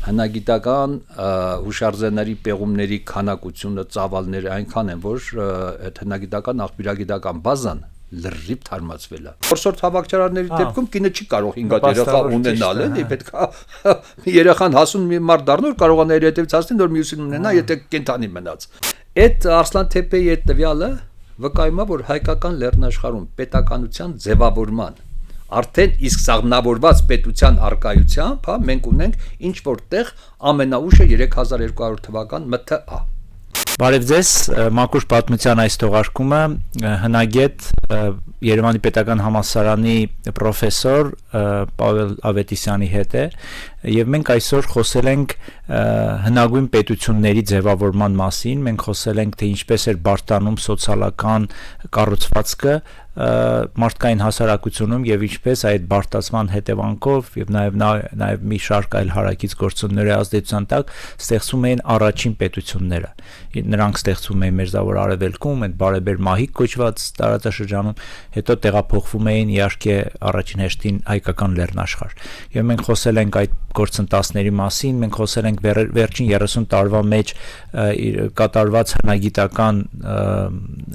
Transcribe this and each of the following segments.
հնագիտական հուշարձանների պեղումների քանակությունը ծավալները այնքան են, որ այդ հնագիտական աղբյուրագիտական բազան լրիվ թարմացվել է։ Որսորդ հավաքչարանների դեպքում կինը չի կարող 5 հատ երեխա ունենալ, էլի պետքա երեխան հասուն մի մարդ դառնա, որ կարողանա իր հետևից հասնել, որ մյուսին ունենա, եթե կենթանի մնաց։ Այդ Արսլան-Թեփեի այդ տվյալը վկայում է, որ հայկական լեռնաշխարհում պետականության ձևավորման արդեն իսկ սաղմնավորված պետության արկայությամբ, մենք ունենք ինչ որտեղ ամենաուշը 3200 թվական ՄԹԱ։ Բարև ձեզ, Մակուշ պատմության այս թողարկումը հնագետ Երևանի Պետական Համալսարանի պրոֆեսոր Պավել Ավետիսյանի հետ է, եւ մենք այսօր խոսել ենք հնագույն պետությունների ձևավորման մասին, մենք խոսել ենք, թե ինչպես էր բարդանում սոցիալական կառուցվածքը մարդկային հասարակությունում եւ ինչպես այդ բարդացման հետևանքով եւ նաեւ մի շարք այլ հարակից գործոնների ազդեցության տակ ստեղծում էին առաջին պետությունները։ Նրանք ստեղծվում էին Մերձավոր Արևելքում, այդ բարեբեր մահիկ կոչված տարածաշրջանում, հետո տեղափոխվում էին իհարկե առաջին հերթին հայկական լեռնաշխարհ։ Եվ մենք խոսել ենք այդ գործընթացների մասին, մենք խոսել ենք վերջին 30 տարվա մեջ կատարված հնագիտական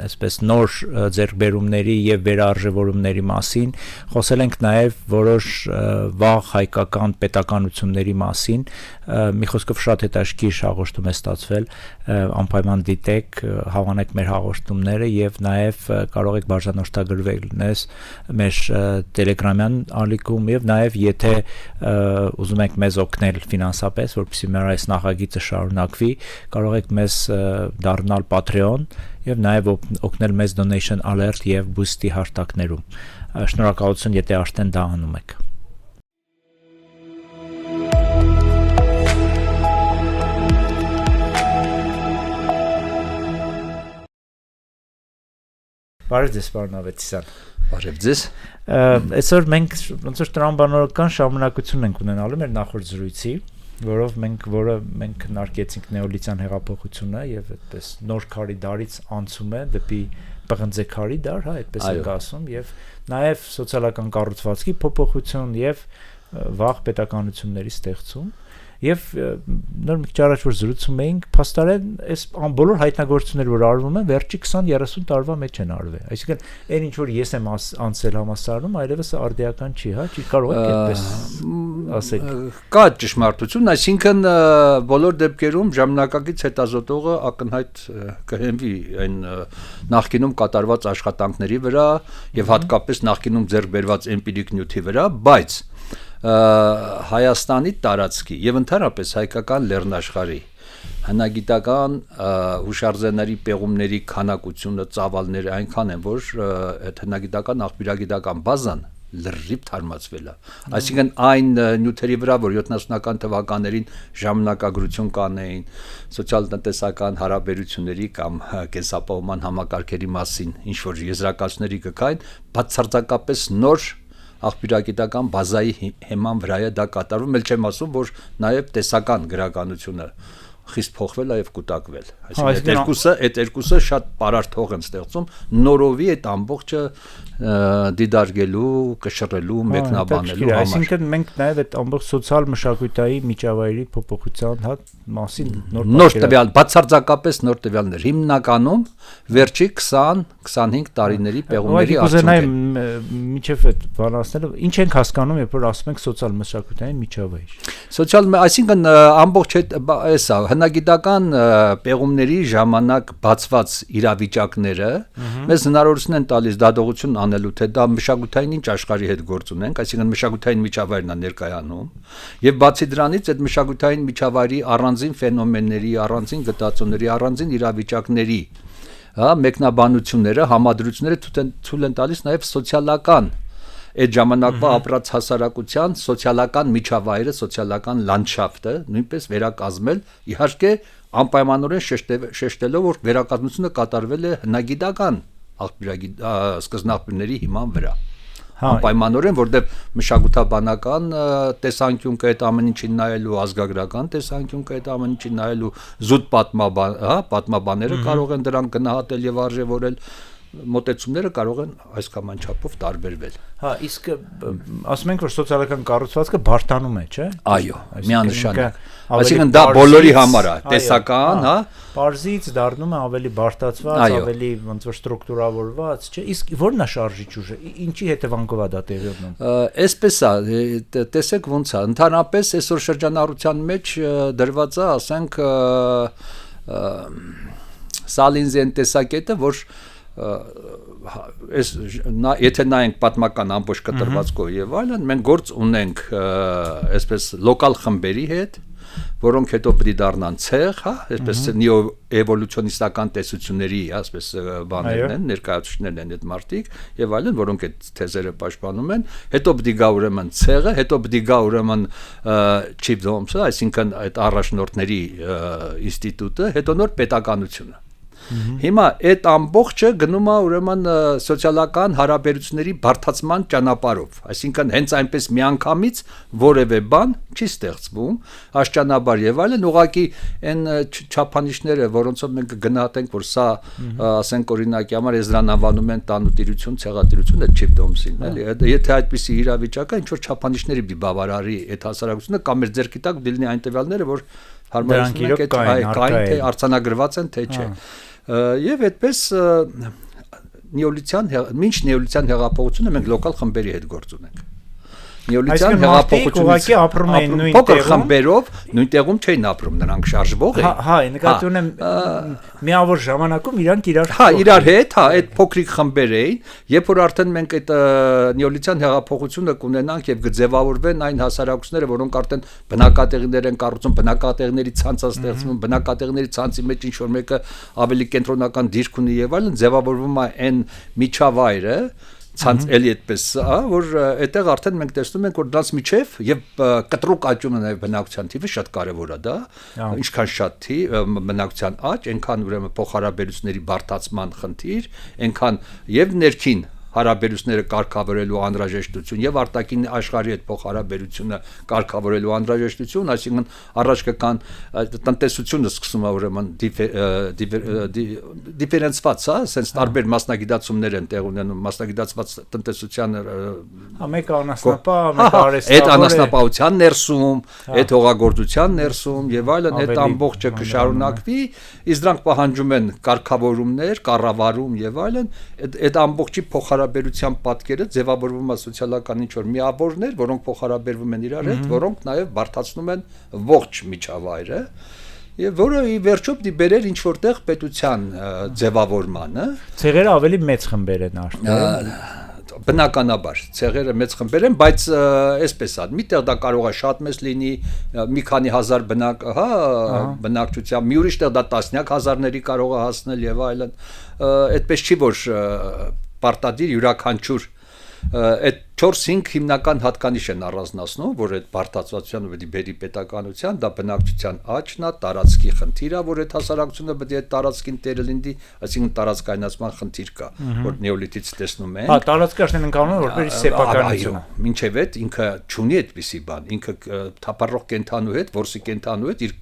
այսպես նոր ձեռքբերումների եւ վերարժևորումների մասին, խոսել ենք նաեւ որոշ վաղ հայկական պետականությունների մասին, մի խոսքով շատ հետաքրքիր հաղորդում է ստացվել, անպայման դիտեք, հավանեք մեր հաղորդումները եւ նաեւ կարող եք բաժանորդագրվել մեր Telegram-յան ալիքում եւ նաեւ եթե ուզում եք մեզ օգնել ֆինանսապես, որպեսզի մեր այս նախագիծը շարունակվի, կարող եք մեզ դառնալ Patreon եւ նաեւ օգնել մեզ Donation Alert եւ Boost-ի հարթակներում։ Շնորհակալություն, եթե արդեն դա անում եք։ Բարև ձեզ, պարոն Ավետիսյան։ Բարև ձեզ։ Այսօր մենք ոնց որ տրամաբանորական շարունակություն ենք ունենալու մեր նախորդ զրույցի, որը մենք քննարկեցինք նեոլիթյան հեղափոխությունը եւ այդպես նոր քարի դարից անցում է դեպի պղնձե քարի դար, այդպես ենք ասում, եւ նաեւ սոցիալական կառուցվածքի փոփոխություն եւ վաղ պետականությունների ստեղծում։ Եվ նոր մի քիչ առաջ որ զրուցում էինք, փաստորեն այս բոլոր հայտնագործությունները որ արվում են, վերջի 20-30 տարվա մեջ են արվել։ Այսինքն, այն ինչ որ ես եմ անցել համալսարանում, այլևս արդիական չի, հա, չի կարող եք այդպես ասել։ Կա ճշմարտություն, այսինքն բոլոր դեպքերում ժամանակակից հետազոտողը ակնհայտ կհենվի այն նախկինում կատարված աշխատանքների վրա եւ հատկապես նախկինում ձեռք բերված էմպիրիկ նյութի վրա, բայց Հայաստանի տարածքի եւ ընդհանրապես հայկական լեռնաշխարհի հնագիտական հուշարձանների պեղումների քանակությունը ծավալները այնքան են, որ այդ հնագիտական աղբյուրագիտական բազան լրիվ թարմացվել է։ Այսինքն այն նյութերի վրա, որ 70-ական թվականներին ժամանակագրություն կանեին սոցիալ-տնտեսական հարաբերությունների կամ կենսապահովման համակարգերի մասին, ինչ որ եզրակացությունների կգային, բացարձակապես նոր աղբյուրագիտական բազայի հիման վրա է դա կատարվում, ել չեմ ասում, որ նաև տեսական գրականությունը խիստ փոխվել է եւ կուտակվել։ Այսինքն այդ երկուսը շատ պարարտ հող են ստեղծում նորովի այդ ամբողջը դիդարգելու, կշռելու, մեկնաբանելու համար։ Այսինքն մենք նաև այդ ամբողջ սոցիալ մշակութային միջավայրի փոփոխության մասին նոր տվյալ, բացարձակապես նոր տվյալներ, հիմնականում վերջի 20-25 տարիների պեղումների արդյունք։ Միջև այդ բանացնելը ինչ ենք հասկանում, երբ որ ասում ենք սոցիալ մշակութային միջավայր։ Այսինքն ամբողջ էսա հնագիտական պեղումների ժամանակ բացված իրավիճակները մեզ հնարավորություն են տալիս դատողություն անելու, թե դա մշակութային ինչ աշխարհի հետ գործ ունենք, այսինքն մշակութային միջավայրն է ներկայանում, եւ բացի դրանից այդ մշակութային միջավայրի առանձին ֆենոմենների, առանձին գտածոների, առանձին իրավիճակների, մեկնաբանությունները, համադրությունները ցույց են տալիս նաեւ սոցիալական այդ ժամանակվա ապրած հասարակության սոցիալական միջավայրը, սոցիալական լանդշաֆտը նույնպես վերակազմել, իհարկե անպայմանորեն շեշտելով, որ վերակազմությունը կատարվել է հնագիտական սկզբնաղբյուրների հիման վրա։ Անպայմանորեն, որտեղ մշակութաբանական տեսանկյուն կա այդ ամեն ինչին նայելու, ազգագրական տեսանկյուն կա այդ ամեն ինչին նայելու, զուտ պատմաբանները կարող են դրանք գնահատել եւ արժևորել, մոտեցումները կարող են այս կամ այն չափով տարբերվել։ Իսկ ասում ենք, որ սոցիալական կառուցվածքը բարդանում է, չէ՞։ Այո, միանշանակ։ Այսինքն դա բոլորի համար է, տեսական, հա, Պարզից դառնում է ավելի բարդացված, ավելի ոնց որ ստրուկտուրավորված, չէ՞։ Իսկ ո՞րն է շարժիչ ուժը, ինչի հետևանքով է դա տեղի ունենում։ Այսպես է, տեսեք ոնց է, ընդհանրապես այսօր շրջանառության մեջ դրված է, ասենք, Սալինզյան տեսակետը, որ եթե նայենք պատմական ամբողջ կտրվածքով եւ այլն, մենք գործ ունենք այսպես լոկալ խմբերի հետ, որոնք հետո պիտի դառնան ցեղ, հա, այսպես նեոէվոլյուցիոնիստական տեսությունների, այսպես բաներն են, ներկայացուցիչներն են այդ մարդիկ եւ այլն, որոնք այդ թեզերը պաշտպանում են, հետո պիտի գա ուրեմն ցեղը, հետո պիտի գա ուրեմն Չիփ Դոմսը, այսինքն այդ առաջնորդների ինստիտուտը, հետո նոր պետականությունը։ Հիմա այդ ամբողջը գնում է ուրեմն սոցիալական հարաբերությունների բարդացման ճանապարհով, այսինքն հենց այնպես միանգամից որևէ բան չի ստեղծվում, աշճանաբար եւ այլն, ուղղակի այն չափանիշները, որոնցով մենք գնահատենք, որ սա, ասենք օրինակի համար եզրանանվանում են տանուտիրություն, ցեղատիրություն, այդ Չիփ Դոմսին, էլի, եթե այդպիսի իրավիճակ է, ինչ որ չափանիշների բավարարի այդ հասարակությունը կամ մեր ձեռքի տակ դիլնի այն տվյալները, որ հարմարեցնում են կային, թե արձանագրված են, թե չէ։ Եվ այդպես մինչ նեոլիթյան հեղափոխությունը մենք լոկալ խմբերի հետ գործ ունենք։ Նեոլիթյան հեղափոխությունից ապրում էին նույն փոքր խմբերով, նույն տեղում չէին ապրում, նրանք շարժվող էին։ Հա, նկատի ունեմ միավոր ժամանակում իրանք իրար հետ, հա, այդ փոքրիկ խմբեր էին, երբ որ արդեն մենք այդ նեոլիթյան հեղափոխությունը կունենանք եւ կձևավորվեն այն հասարակությունները, որոնք արդեն բնակատեղիներ են կառուցում, բնակատեղիների ցանց ստեղծվում, բնակատեղիների ցանցի մեջ ինչ որ մեկը ավելի կենտրոնական դիրք ունի եւ այլն, ձևավորվում է այն միջավայրը ցանց էլի այդպես, որ այդտեղ արդեն մենք տեսնում ենք, որ դրանց միջև եւ կտրուկ աճումը նաեւ բնակության թիվը շատ կարեւոր է դա, ինչքան շատ բնակության աճ, այնքան ուրեմն փոխհարաբերությունների բարդացման խնդիր, այնքան եւ ներքին հարաբերությունները կարգավորելու անհրաժեշտություն եւ արտաքին աշխարհի հետ փոխհարաբերությունը կարգավորելու անհրաժեշտություն, այսինքն առաջ կգան տնտեսությունը սկսում է ուրեմն դիֆերենցված, հա, sense տարբեր մասնագիտացումներ են տեղ ունենում, մասնագիտացված տնտեսության մեկը անասնապահ, մեկը արհեստավոր, այդ անասնապահության ներսում, այդ հողագործության ներսում եւ այլն, այդ ամբողջը կշարունակվի, իսկ դրանք պահանջում են կարգավորումներ, կառավարում եւ այլն, այդ ամբողջի փոխհարաբերության պատկերը ձևավորվում է սոցիալական ինչ-որ միավորներ, որոնք փոխհարաբերվում են իրար հետ, որոնք նաև բարդացնում են ողջ միջավայրը, եւ որը ի վերջո պիտի բերեր ինչ-որտեղ պետության ձևավորմանը։ Ցեղերը ավելի մեծ խմբեր են աշտել։ Բնականաբար ցեղերը մեծ խմբեր են, բայց այսպես է, միտեղ դա կարող է շատ մեծ լինի, մի քանի հազար բնակչությամբ, մի ուրիշ տեղ դա տասնյակ հազարների կարող է հասնել եւ այլն, այդպես չի որ պարտադիր յուրաքանչյուր այդ 4-5 հիմնական հատկանիշ են առանձնացնում, որ այդ բարդացվածությունը պետք է բերի պետականության, դա բնակչության աճն է, տարածքի խնդիրը, որ այդ հասարակությունը պետք է այդ տարածքին տերը լինի, այսինքն տարածքայնացման խնդիր կա, որ նեոլիթից տեսնում են։ Հա, տարածքը արդեն ընկանում է որպես սեփականություն։ Մինչև այդ ինքը չունի այդպիսի բան, ինքը թափառող կենթանու հետ, որսի կենթանու հետ իր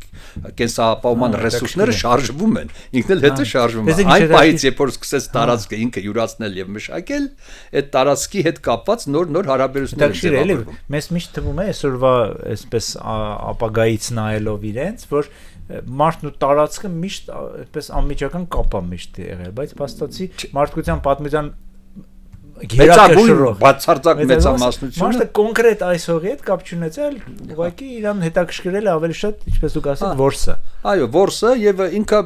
կենսապահովման ռեսուրսները շարժվում են, ինքն էլ հետո շարժվում է։ Այն պահից, երբ որ սկսեց տարածքը ինքը յուրացնել եւ մշակել, այդ տարածքի հետ կապված նոր հարաբերություններ ձևավորվում։ Մեզ միշտ թվում է այսօրվա այսպես ապագայից նայելով իրենց, որ մարդն ու տարածքը միշտ այդպես անմիջական կապ է միշտ եղել, բայց փաստացի մարդկության պատմության գերակշռող բացարձակ մեծամասնությունը մարդը կոնկրետ այս հողի հետ կապ չունեցել, ուղղակի իրան հետաքրքրել է ավելի շատ, ինչպես դուք ասեք, որսը։ Այո, որսը եւ ինքը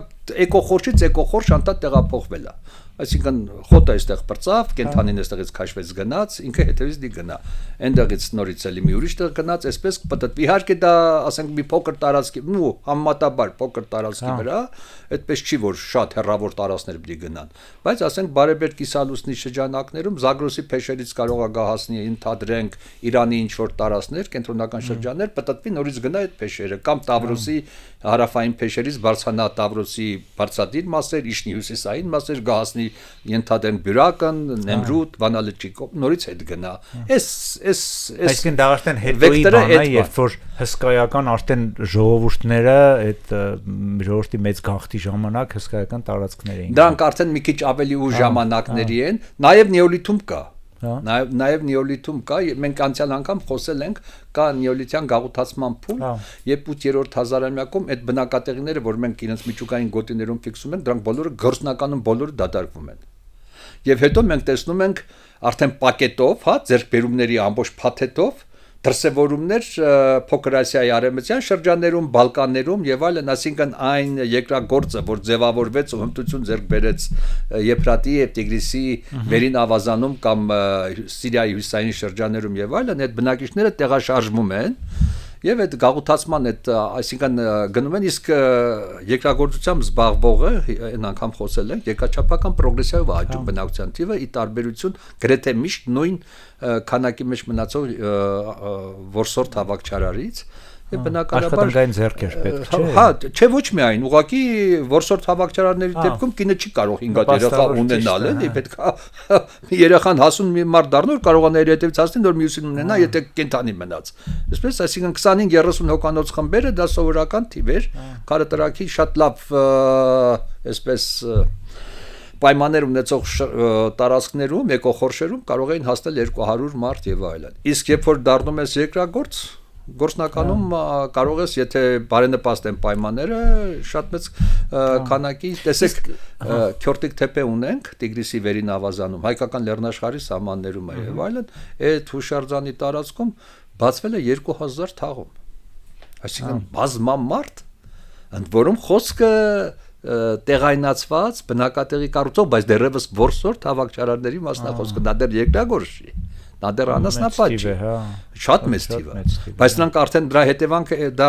էկոխորշից էկոխորշ անդադ տեղափոխվել է։ Այսինքն խոտը այստեղ բրծավ, կենթանին այստեղից քաշվեց գնաց, ինքը հետևից դի գնա։ Այնտեղից նորից էլի մի ուրիշ տեղ գնաց, այսպես պատտվի։ Իհարկե դա, ասենք, մի փոքր տարածքի, ու համեմատաբար փոքր տարածքի վրա, այդպես չի որ շատ հեռավոր տարածքներ պիտի գնան։ Բայց ասենք բարեբերդ կիսալուսնի շրջանակներում Զագրոսի փեշերից կարող է գա հասնի ընդհանրենք Իրանի ինչ որ տարածքներ, կենտրոնական շրջաններ, պատտվի նորից գնա այդ փեշերը կամ Տավրոսի հարավային փեշերից բարձրանա Տավրոսի բարձադիր մասեր, Իշնի հյուսիսային մասեր գահասնի ենթադեն Բյուրակն, Նեմրուտ, Վանալիչիկով նորից հետ գնա։ Այսինքն դա արդեն հետոյի բան է, երբ որ հսկայական արդեն ժողովուրդները այդ ժողովրդի մեծ գաղթի ժամանակ հսկայական տարածքներ էին։ Դրանք արդեն մի քիչ ավելի ուշ ժամանակների են, նաև նեոլիթում կա։ Նաև նեոլիթում կա, մենք անցյալ անգամ խոսել ենք, կա նեոլիթյան գաղութացման փուլ, երբ 8-րդ հազարամյակում այդ բնակատեղիները, որ մենք իրենց միջուկային գոտիներում ֆիքսում ենք, դրանք բոլորը գործնականում բոլորը դադարվում են։ Եվ հետո մենք տեսնում ենք արդեն պակետով, ձեռքբերումների ամբողջ փաթեթով դրսևորումներ Փոքր Ասիայի արևմտյան շրջաններում, Բալկաններում եւ այլն, այսինքն այն երկրագործը, որ ձևավորվեց ու հմտություն ձեռք բերեց Եփրատի եւ Տիգրիսի վերին ավազանում կամ Սիրիայի հյուսային շրջաններում եւ այլն, այդ բնակիչները տեղաշարժվում են եւ այդ գաղութացման այդ այսինքն գնում են, իսկ երկրագործությամբ զբաղվողը այն անգամ խոսել ենք, երկրաչափական պրոգրեսիայով աճում բնակչության թիվը՝ ի տարբերություն գրեթե միշտ նույն քանակի մեջ մնացող որսորդ հավաքչարարից եւ բնականաբար աշխատանքային ձեռքեր պետք չէ։ Հա, չէ, ոչ միայն, ուղղակի որսորդ հավաքչարարների դեպքում կինը չի կարող 5 հատ երեխա ունենալ, էլի, պետք է երեխան հասուն մի մարդ դառնա, կարող է իր հետևից հասնի, որ մյուսին ունենա, եթե կենթանի մնաց։ Այսպես, այսինքն 25-30 հոգանոց խմբերը դա սովորական թիվ էր, քարոտրակի շատ լավ, այսպես պայմաններ ունեցող տարածքներում, էկոխորշերում կարող էին հասնել 200 մարդ եւ այլն։ Իսկ երբ որ դառնում ես երկրագործ, գործնականում կարող ես, եթե բարենպաստ են պայմանները, շատ մեծ քանակի, տեսեք, Քյորտիկ թեփե ունենք Տիգրիսի վերին ավազանում, հայկական լեռնաշխարհի սահմաններում է եւ այլն, այդ հուշարձանի տարածքում բացվել է 2000 թաղում։ Այսինքն բազմամարդ, ընդ որում խոսքը տեղայնացված բնակատեղի կառուցող, բայց դեռևս որսորդ հավաքչարարների մասնախոսքը, դա դեռ երկրագործ չի։ Դա դեռ անասնապատ չէ, շատ մեծ թիվ է, բայց նրանք արդեն դրա հետևանքը դա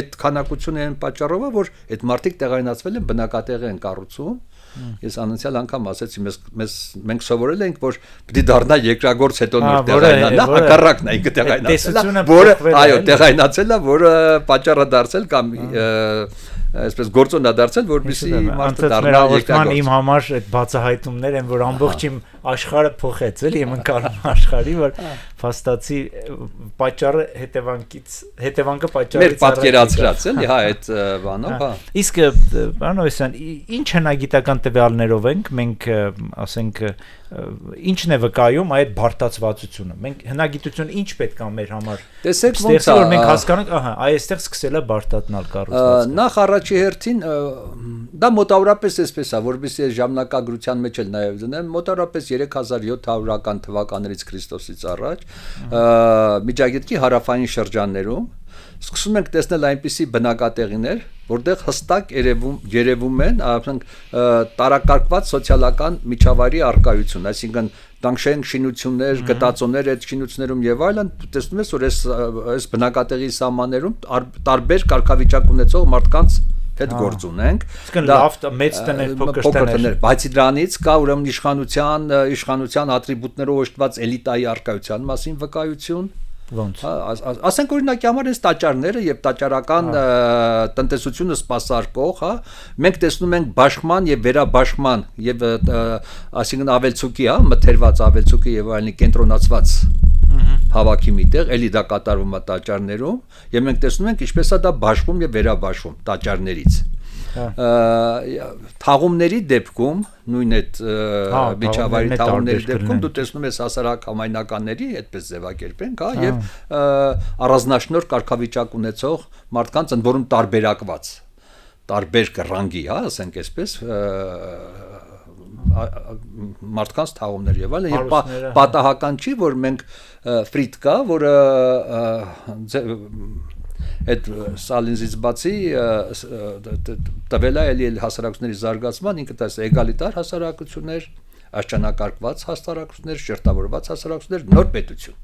այդ քանակությունը են պատճառով, որ այդ մարդիկ տեղայնացվել են, բնակատեղի են կառուցում։ Ես անցյալ անգամ ասեցի, մենք սովորել ենք, որ պիտի դառնա երկրագործ, հետո նոր տեղայնանա, հակառակն է ինքը տեղայնացել, որը այո, տեղայնացել է, որը պատճառ է դարձել կամ այսպես գործոն է դարձել, որպեսզի մարդը դառնա երկրագործ։ Իմ համար այդ բացահայտումներ են, որ ամբողջ իմ աշխարհը փոխեց, էլի, իմ ընկալում աշխարհի, որ փաստացի պատճառը հետևանքը պատճառից մեր պատկերացրած, էլի, հա, այդ բանով, հա։ Իսկ պարոն Ավեսյան, ինչ հնագիտական տվյալներով ենք մենք, ասենք, ինչն է վկայում այդ բարդացվածությունը։ Մենք հնագիտություն ինչ պետք է մեր համար։ Տեսեք ոնց է, որ մենք հասկանանք, ահա, այստեղ սկսել է բարդատնալ կառուցվածքը։ Նախ առաջի հերթին դա մոտավորապես էսպես է, որովհետեւ այս ժամանակագրության մեջ էլ նաև դնեմ, մոտավորապես 3700-ական թվականներից Քրիստոսից առաջ Միջագետքի հարավային շրջաններում սկսում ենք տեսնել այնպիսի բնակատեղիներ, որտեղ հստակ երևում են, ասենք, տարակարգված սոցիալական միջավայրի արկայություն, այսինքն տանքշային շինություններ, գտածոներ այդ շինություններում եւ այլն, տեսնում ես, որ այս բնակատեղի սահմաններում տարբեր կարգավիճակ ունեցող մարդկանց հետ գործ ունենք։ Իսկն լավ մեծ տներ, փոքր տներ, բացի դրանից կա ուրեմն իշխանության ատրիբուտներով օժտված էլիտայի արկայության մասին վկայություն։ Ոնց։ Ասենք օրինակի համար այս տաճարները եւ տաճարական տնտեսությունը սպասարկող, հա, մենք տեսնում ենք բաշխման եւ վերաբաշխման եւ այսինքն ավելցուկի, հա, մթերված ավելցուկի եւ այլնի կենտրոնացված հավաքի միտեղ, էլի դա կատարվում է տաճարներում եւ մենք տեսնում ենք ինչպես է դա բաշխում եւ վերաբաշխում տաճարներից։ Թաղումների դեպքում, նույն այդ միջավայրի թաղումների դեպքում դու տեսնում ես հասարակ համայնականների, այդպես ձևակերպենք, հա, եւ առանձնաշնորհ կարգավիճակ ունեցող մարդկանց, ընդ որում տարբերակված, տարբեր կռանգի, հա, ասենք այսպես, մարդկանց թաղումներ եւ այլն, եւ պատահական չի, որ մենք Ֆրիդկա, որը այդ Սալինզից բացի տվել է էլի հասարակությունների զարգացման, ինքը դա էգալիտար հասարակություններ, աշճանակարգված հասարակություններ, շերտավորված հասարակություններ, նոր պետություն։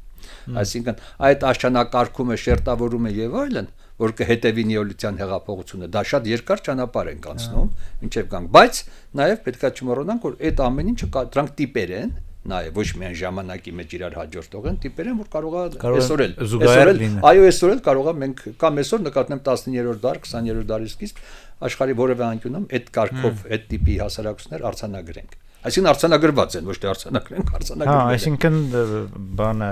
Այսինքն այդ աշճանակարգումը, շերտավորումը եւ այլն, որ կհետևի նեոլիթյան հեղափոխությունը, դա շատ երկար ճանապարհ են անցնում, մինչև գանք, բայց նաեւ պետքա չմոռանանք, որ այդ ամեն ինչը դրանք տիպեր են, նաեւ ոչ միայն ժամանակի մեջ իրար հաջորդող են, տիպեր են, որ կարող է այսօր էլ, այո, այսօր էլ կարող է մենք կամ այսօր նկատնեմ 19-րդ դար, 20-րդ դարի սկիզբ աշխարհի որևէ անկյունում այդ կարգով, այդ տիպի հասարակություններ արձանագրենք։ Այսինքն արձանագրված են, ոչ թե արձանագրենք, արձանագրվել են։ Հա, այսինքն բանը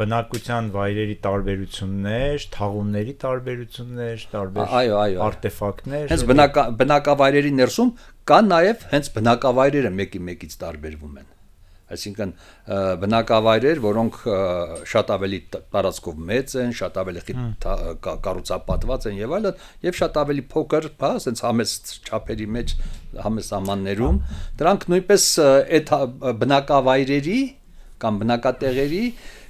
բնակության վայրերի տարբերություններ, թաղումների տարբերություններ, տարբեր արտեֆակտներ։ Հենց բնակավայրերի ներսում կան նաև հենց բնակավայրերը մեկից տարբերվում են։ Այսինքն բնակավայրեր, որոնք շատ ավելի տարածքով մեծ են, շատ ավելի կառուցապատված են եւ այլն, եւ շատ ավելի փոքր, հա, ասենց համեստ չափերի մեջ, համեստ ամաններում, դրանք նույնպես այդ բնակավայրերի կամ բնակատեղերի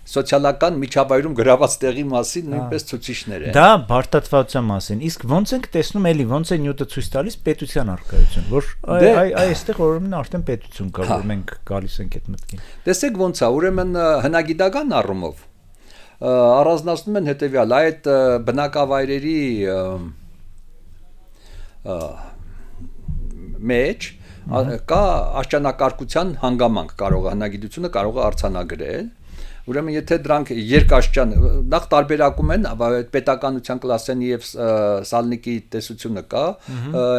սոցիալական միջավայրում գրաված տեղի մասին նույնպես ցուցիչներ են։ Դա բարդատվության մասին։ Իսկ ո՞նց ենք տեսնում էլի, ո՞նց է նյութը ցույց տալիս պետության առկայություն, որ այստեղ ուրեմն արդեն պետություն կա, որ մենք գալիս ենք այդ մտքին։ Տեսեք ո՞նց է, ուրեմն հնագիտական առումով առանձնացնում են հետեւյալ, այդ բնակավայրերի մեջ կա աշճանակարգության հանգամանք, կարող է հնագիտությունը կարող է արձանագրել։ Ուրեմն եթե դրանք երկաշճան նախ տարբերակում են պետականության կլասենի եւ սալնիկի տեսությունը կա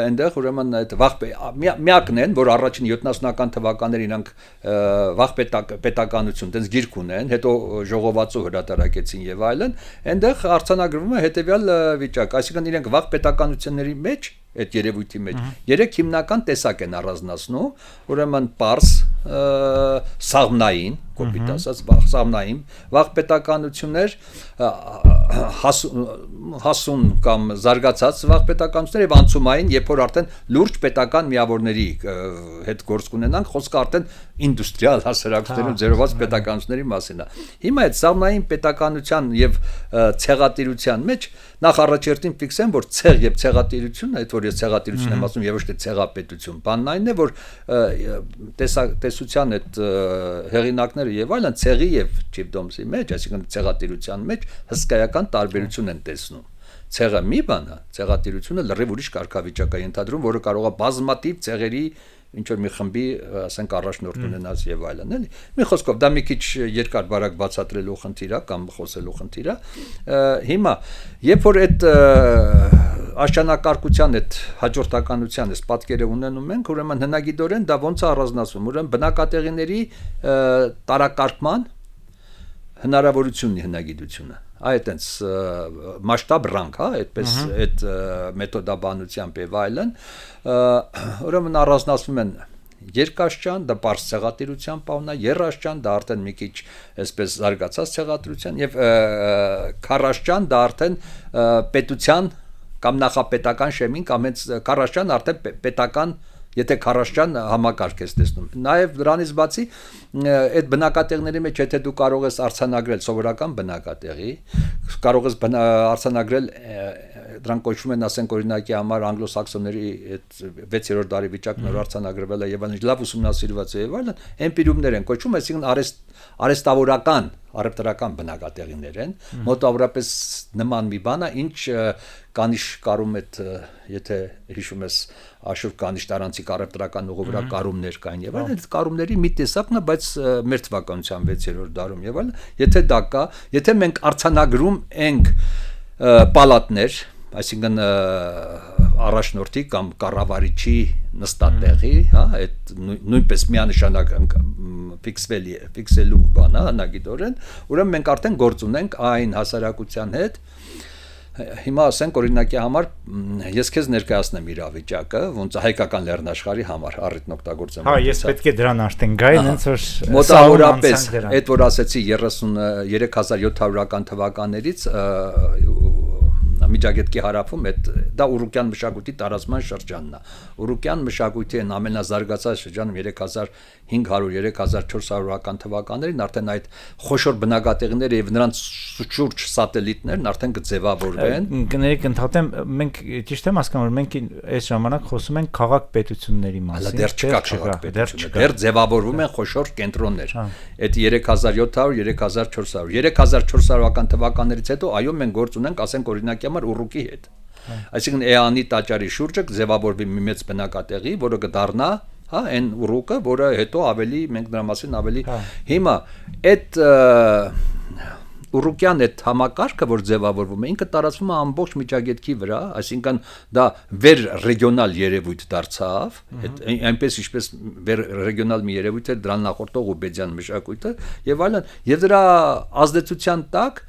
այնտեղ ուրեմն այդ վաղ միակն են որ առաջին 70-ական թվականներին իրանք վաղ պետականություն տենց գիրք ունեն հետո ժողովածու հրատարակեցին եւ այլն այնտեղ արձանագրվում է հետեւյալ վիճակ այսինքն իրենք վաղ պետականությունների մեջ այդ երևույթի մեջ երեք հիմնական տեսակ են առանձնացնում ուրեմն պարս սաղմնային կոպիտ ասած սաղմնային վաղ պետականություններ հասուն կամ զարգացած վաղ պետականություններ եւ անցումային երբ որ արդեն լուրջ պետական միավորների հետ գործ կունենանք խոսքը արդեն ինդուստրիալ հասարակություններում ձերոված պետականությունների մասին է հիմա այդ սաղմնային պետականության եւ ցեղատիրության մեջ նախ առաջերտին ֆիքսեն որ ցեղ եւ ցեղատիրությունը այդ որ ես ցեղատիրություն եմ ասում եւ ոչ թե ցեղապետություն բանն այն է որ տեսության այդ հեղինակները եւ այլն ցեղի եւ ճիպդոմսի մեջ այսինքն ցեղատիրության մեջ հսկայական տարբերություն են տեսնում ցեղը մի բան է ցեղատիրությունը լրիվ ուրիշ կարգավիճակ է ենթադրում որը կարող է բազմատիվ ցեղերի ինչ որ մի խմբի ասենք առաջնորդ ունենաս եւ այլն էլի մի խոսքով դա մի քիչ երկար բարակ բացատրելու խնդիր է կամ խոսելու խնդիր է հիմա երբ որ այդ աշճանակարգության այդ հաջորդականության այս պատկերը ունենում ենք ուրեմն հնագիտորեն դա ոնց է առանձնացվում ուրեմն բնակատեղիների տարակարգման հնարավորությունն է հնագիտությունը այդ այնց մասշտաբ ռանկ, հա, այդպես այդ մեթոդաբանությամբ եւ այլն, ուրեմն առանձնացվում են երկաշճան, դա պարզ ցեղատիրության պահանա, երաշճան, դա արդեն մի քիչ այսպես զարգացած ցեղատիրության եւ քառաշճան, դա արդեն պետության կամ նախապետական շեմին կամ հենց քառաշճան արդեն պետական Եթե քառաշճան համակարգ ես տեսնում։ Նաև դրանից բացի այդ բնակատեղիների մեջ եթե դու կարող ես արձանագրել սովորական բնակատեղի, կարող ես արձանագրել դրանք կոչվում են ասենք օրինակի համար անգլոսաքսոնների այդ 6-րդ դարի վիճակն որ արձանագրվել է եւ այլն լավ ուսումնասիրված է եւ այլն էմպիրիումներ են կոչվում, այսինքն արեստավորական առևտրական բնակատեղիներ են մոտավորապես նման մի բան է ինչ կանիշ կարում այդ եթե հիշում ես Աշուր կանիշ տարանցիկ առևտրական ուղու վրա կարումներ կային եւ այլն այդ կարումների մի տեսակն է բայց մեր թվականության 6-րդ դարում եւ այլն եթե դա կա եթե մենք արձանագրում ենք պալատներ այսինքն առաջնորդի կամ կառավարիչի նստատեղի, հա, այդ նույնպես միանշանակ ֆիքսելու բան է հնագիտորեն, ուրեմն մենք արդեն գործ ունենք այն հասարակության հետ Հիմա ասենք օրինակի համար ես քեզ ներկայացնեմ իրավիճակը, ոնց հայկական լեռնաշխարհի համար առիթն օգտագործեմ։ Հա, ես պետք է դրան արդեն գայի, հենց որ մոտավորապես այդ որ ասեցի 33700-ական թվականներից Միջագետքի հարավում դա Ուրուկյան մշակույթի տարածման շրջանն է։ Ուրուկյան մշակույթի են ամենազարգացած շրջանում 3500-3400-ական թվականներին արդեն այդ խոշոր բնակատեղիները եւ նրանց շուրջ սատելիտներն արդեն կձևավորվեն։ Կներեք ընդհատեմ, մենք ճիշտ եմ հասկանում, որ մենք այս ժամանակ խոսում ենք քաղաք-պետությունների մասին։ Դեռ չկա քաղաք-պետություն։ Դեռ ձևավորվում են խոշոր կենտրոններ։ Այդ 3700-3400 3400-ական թվականներից հետո այո մենք գործ ունենք, ասենք օրինակի Ուրուկի հետ։ Այսինքն Էանի տաճարի շուրջը ձևավորվի մի մեծ բնակատեղի, որը կդառնա, հա, այն Ուրուկը, որը հետո ավելի մենք դրա մասին ավելի հիմա այդ Ուռուկյան այդ համակարգը, որ ձևավորվում է, ինքը տարածվում է ամբողջ Միջագետքի վրա, այսինքն դա վեր ռեգիոնալ երևույթ դարձավ, այնպես ինչպես վեր ռեգիոնալ մի երևույթ էր դրան նախորդող ուբեդյան մշակույթը եւ այլն, եւ դրա ազդեցության տակ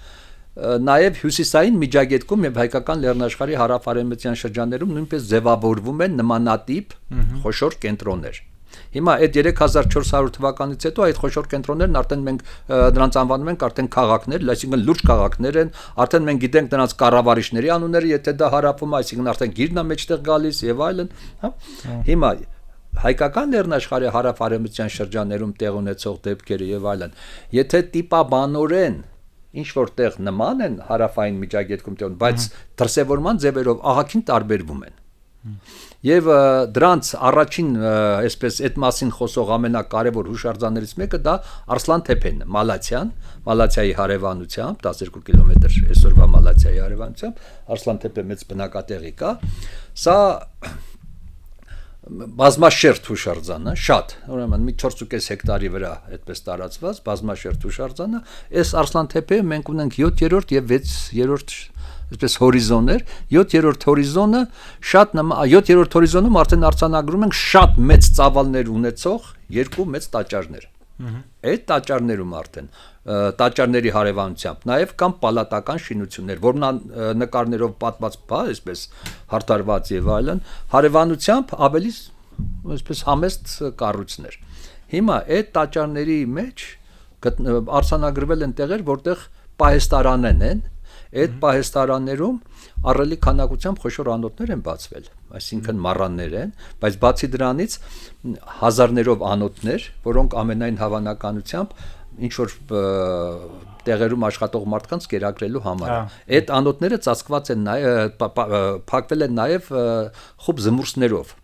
նաև հյուսիսային Միջագետքում եւ հայկական լեռնաշխարհի հարավ-արևմտյան շրջաններում նույնպես ձևավորվում են նմանատիպ խոշոր կենտրոններ։ Հիմա այդ 3400 թվականից հետո այդ խոշոր կենտրոններն արդեն մենք դրանց անվանում ենք արդեն քաղաքներ, այսինքն լուրջ քաղաքներ են, արդեն մենք գիտենք դրանց կառավարիչների անունները, եթե դա հարավում է, այսինքն արդեն գիրն է մեջտեղ գալիս եւ այլն, հա։ Հիմա հայկական լեռնաշխարհի հարավ-արևմտյան շրջաններում տեղ ունեցող դեպքերը եւ այլն, եթե տիպաբանորեն ինչ որտեղ նման են հարավային Միջագետքում տեղ, բայց դրսևորման ձևերով ահագին տարբերվում են։ Եվ դրանց առաջին, այսպես այդ մասին խոսող ամենակարևոր հուշարձաններից մեկը դա Արսլան թեփեն, Մալաթիայի հարևանությամբ, 12 կիլոմետր այսօրվա Մալաթիայի հարևանությամբ, Արսլան թեփը մեծ բնակատեղի կա։ Սա բազմաշերտ հուշարձանը, շատ, ուրեմն մի 4.5 հեկտարի վրա այդպես տարածված բազմաշերտ հուշարձանը, այս Արսլան թեփը մենք ունենք 7-րդ եւ 6-րդ այսպես հորիզոններ, 7-րդ հորիզոնը շատ 7-րդ հորիզոնում արդեն արձանագրում ենք շատ մեծ ծավալներ ունեցող երկու մեծ տաճարներ։ Այդ տաճարներում արդեն տաճարների հարևանությամբ նաև կամ պալատական շինություններ, որոնք նկարներով պատված բա, այսպես հարթարված եւ այլն, հարևանությամբ ավելի այսպես համեստ կառույցներ։ Հիմա այդ տաճարների մեջ արձանագրվել են տեղեր, որտեղ պահեստարանեն են, այդ պահեստարաններում առելի քանակությամբ խոշոր անոթներ են բացվել, այսինքն մառաններ են, բայց բացի դրանից հազարներով անոթներ, որոնք ամենայն հավանականությամբ ինչ որ տեղերում աշխատող մարդկանց կերակրելու համար։ Այդ անոթները ծածկված են փակվել են նաև խոբ զմուրսներով։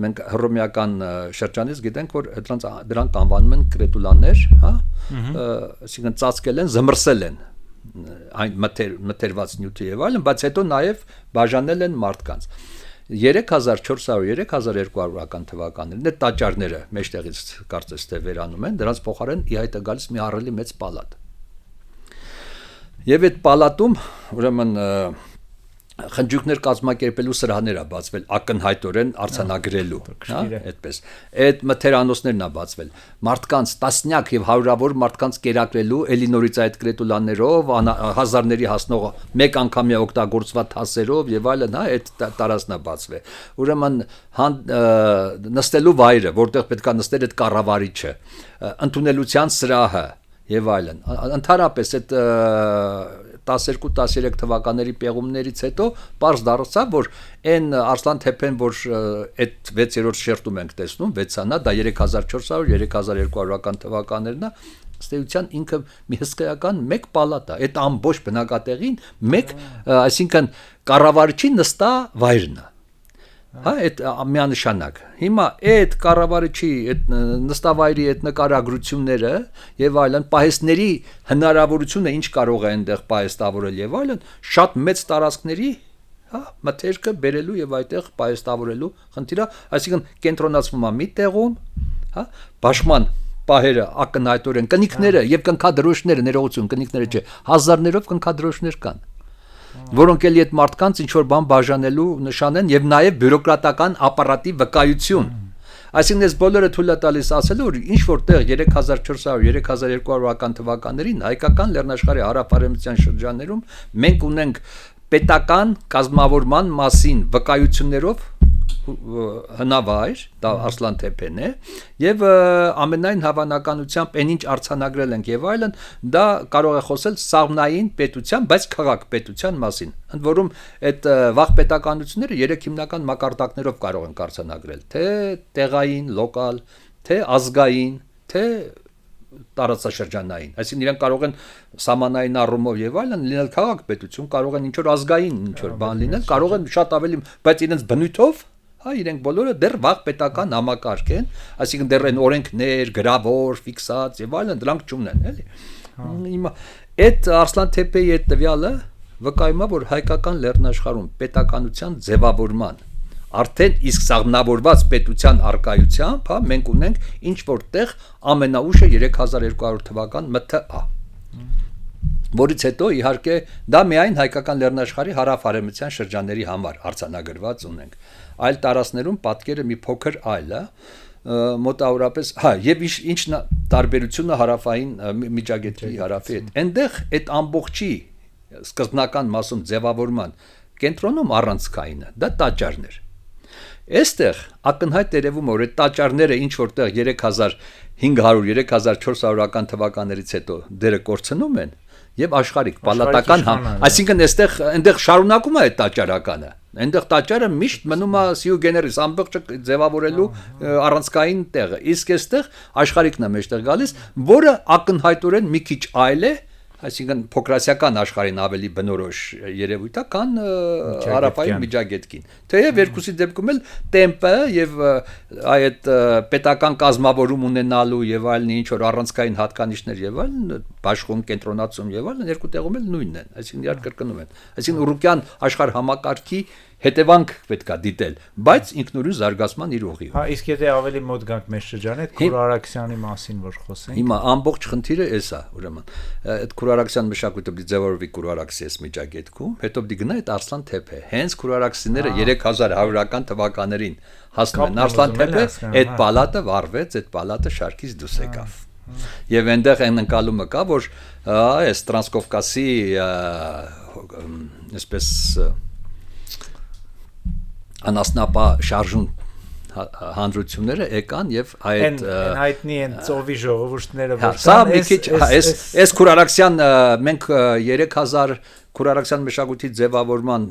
Մենք հռոմեական շրջանից գիտենք, որ դրանք անվանում են կրետուլաներ, հա, այսինքն ծածկել են, զմրսել են այն մթերված նյութի եւ այլն, բայց հետո նաև բաժանել են մարդկանց 3400-3200 թվականներին այդ տաճարները մեջտեղից կարծես թե վերանում են, դրանց փոխարեն ի հայտ է գալիս մի առելի մեծ պալատ։ Եվ այդ պալատում ուրեմն խնջույքներ կազմակերպելու սրահներ է բացվել ակնհայտորեն արձանագրելու, հա, այդպես։ Այդ մթերանոցներն է բացվել։ Մարդկանց տասնյակ եւ հարյուրավոր մարդկանց կերակրելու էլի նորից այդ կրետուլաներով, հազարների հասնող մեկ անգամյա օգտագործված հասերով եւ այլն, հա, այդ տարածքն է բացվել։ Ուրեմն նստելու վայրը, որտեղ պետքա նստեր այդ կառավարիչը, ընդունելության սրահը եւ այլն։ Ընդհանրապես այդ 12-13 թվականների պեղումներից հետո պարզ դարձավ, որ այն Արսլան թեփեն, որ այդ 6-րդ շերտում ենք տեսնում, 6-անա, դա 3400-3200 թվականներն է, ըստ էության ինքը մի հսկայական մեկ պալատ է, այդ ամբողջ բնակատեղին մեկ, այսինքն կառավարիչի նստա վայրն է։ Հա, այդ միանշանակ։ Հիմա այդ կառավարիչի այդ նստավայրի այդ նկարագրությունները եւ այլն պահեստների հնարավորությունը ինչ կարող է այնտեղ պահեստավորել եւ այլն շատ մեծ տարածքների, հա, մթերքը բերելու եւ այդտեղ պահեստավորելու խնդիրը, այսինքն կենտրոնացվում է մի տեղում, հա, բաշխման պահերը ակնհայտորեն կնիկները եւ կնքադրոշները ներողություն կնիկները չէ, հազարներով կնքադրոշներ կան, որոնք էլի այդ մարդկանց ինչ որ բան բաժանելու նշան են եւ նաեւ բյուրոկրատական ապարատի վկայություն։ Այսինքն այս բոլորը թույլ է տալիս ասելու, որ ինչ որտեղ 3400-3200 թվականներին հայկական լեռնաշխարհի հարավ-արևմտյան շրջաններում մենք ունենք պետական կազմավորման մասին վկայություններով հնավայր, դա Արսլան թեփեն է, եւ ամենայն հավանականությամբ այնինչ արձանագրել ենք եւ այլն, դա կարող է խոսել սաղմնային պետության, բայց քաղաք պետության մասին, ընդ որում այդ վաղ պետականությունները 3 հիմնական մակարդակներով կարող են արձանագրել, թե տեղային, լոկալ, թե ազգային, թե տարածաշրջանային, այսինքն իրենք կարող են սահմանային առումով եւ այլն լինել քաղաք պետություն, կարող են ինչ որ ազգային ինչ որ բան լինել, կարող են շատ ավելի, բայց իրենց բնույթով հա, իրենք բոլորը դեռ վաղ պետական համակարգ են, այսինքն դեռ են օրենքներ, գրավոր, ֆիքսած եւ այլն, դրանք չունեն, էլի։ Հիմա այդ Արսլան թեփեի այդ տվյալը վկայում է, որ հայկական լեռնաշխարհում պետականության ձևավորման արդեն իսկ սաղմնավորված պետության արկայությամբ, հա, մենք ունենք ինչ որտեղ ամենաուշը 3200 թվական ՄԹԱ։ որից հետո իհարկե դա միայն հայկական լեռնաշխարհի հարավ-արևմտյան շրջանների համար արձանագրված ունենք, այլ տարածներում պատկերը մի փոքր այլ է, մոտավորապես, եւ ինչ տարբերությունը հարավային Միջագետքի հարավի հետ, այնտեղ այդ ամբողջի սկզբնական մասում ձևավորման կենտրոնում առանցքայինը, դա տաճարներ։ Այստեղ ակնհայտ երևում որ այդ տաճարները ինչ որտեղ 3500-3400-ական թվականներից հետո դերը կորցնում են եւ աշխարհիկ պալատական այսինքն այնտեղ շարունակում է այդ տաճարականը այնտեղ տաճարը միշտ մնում է սիու գեներիս ամբողջը ձևավորելու առանցքային տեղը իսկ այստեղ աշխարհիկն է մեջտեղ գալիս որը ակնհայտորեն մի քիչ այլ է այսինքն փոքրասիական աշխարհին ավելի բնորոշ երևույթ է քան հարավային Միջագետքին թեև երկուսի դեպքում էլ տեմպը եւ այդ պետական կազմավորում ունենալու եւ այլն ինչ որ առանցքային հատկանիշներ եւ այլն Բաշխում կենտրոնացում եւ այլն երկու տեղում էլ նույնն են այսինքն իրար կրկնում են այսինքն ուռուկյան աշխարհ համակարգի հետևանք պետքա դիտել բայց ինքնուրույն զարգացման իր ուղի իսկ եթե ավելի մոտ գանք մեր շրջանի այդ Քուր Արաքսյանի մասին որ խոսենք հիմա ամբողջ խնդիրը էս է ուրեմն այդ Քուր Արաքսյան մշակույթը դի ձևավորվի Քուր Արաքսի էս Միջագետքում հետո դի գնա այդ Արսլան թեփը հենց Քուր Արաքսիները 3100-ական թվականներին հասնում են Արսլան թեփը այդ պալատը վառվեց այդ պալատը շարքից դուրս եկավ եւ այնտեղ այն ընկալումը կա որ այս Տրանսկովկասի այսպես անասնապա շարժուն հանրությունները եկան եւ այդ հայտնի են ծովի ժողովուրդները որ սա մի քիչ այս Քուր Արաքսյան մենք 3000 Քուր Արաքսյան մշակույթի ձևավորման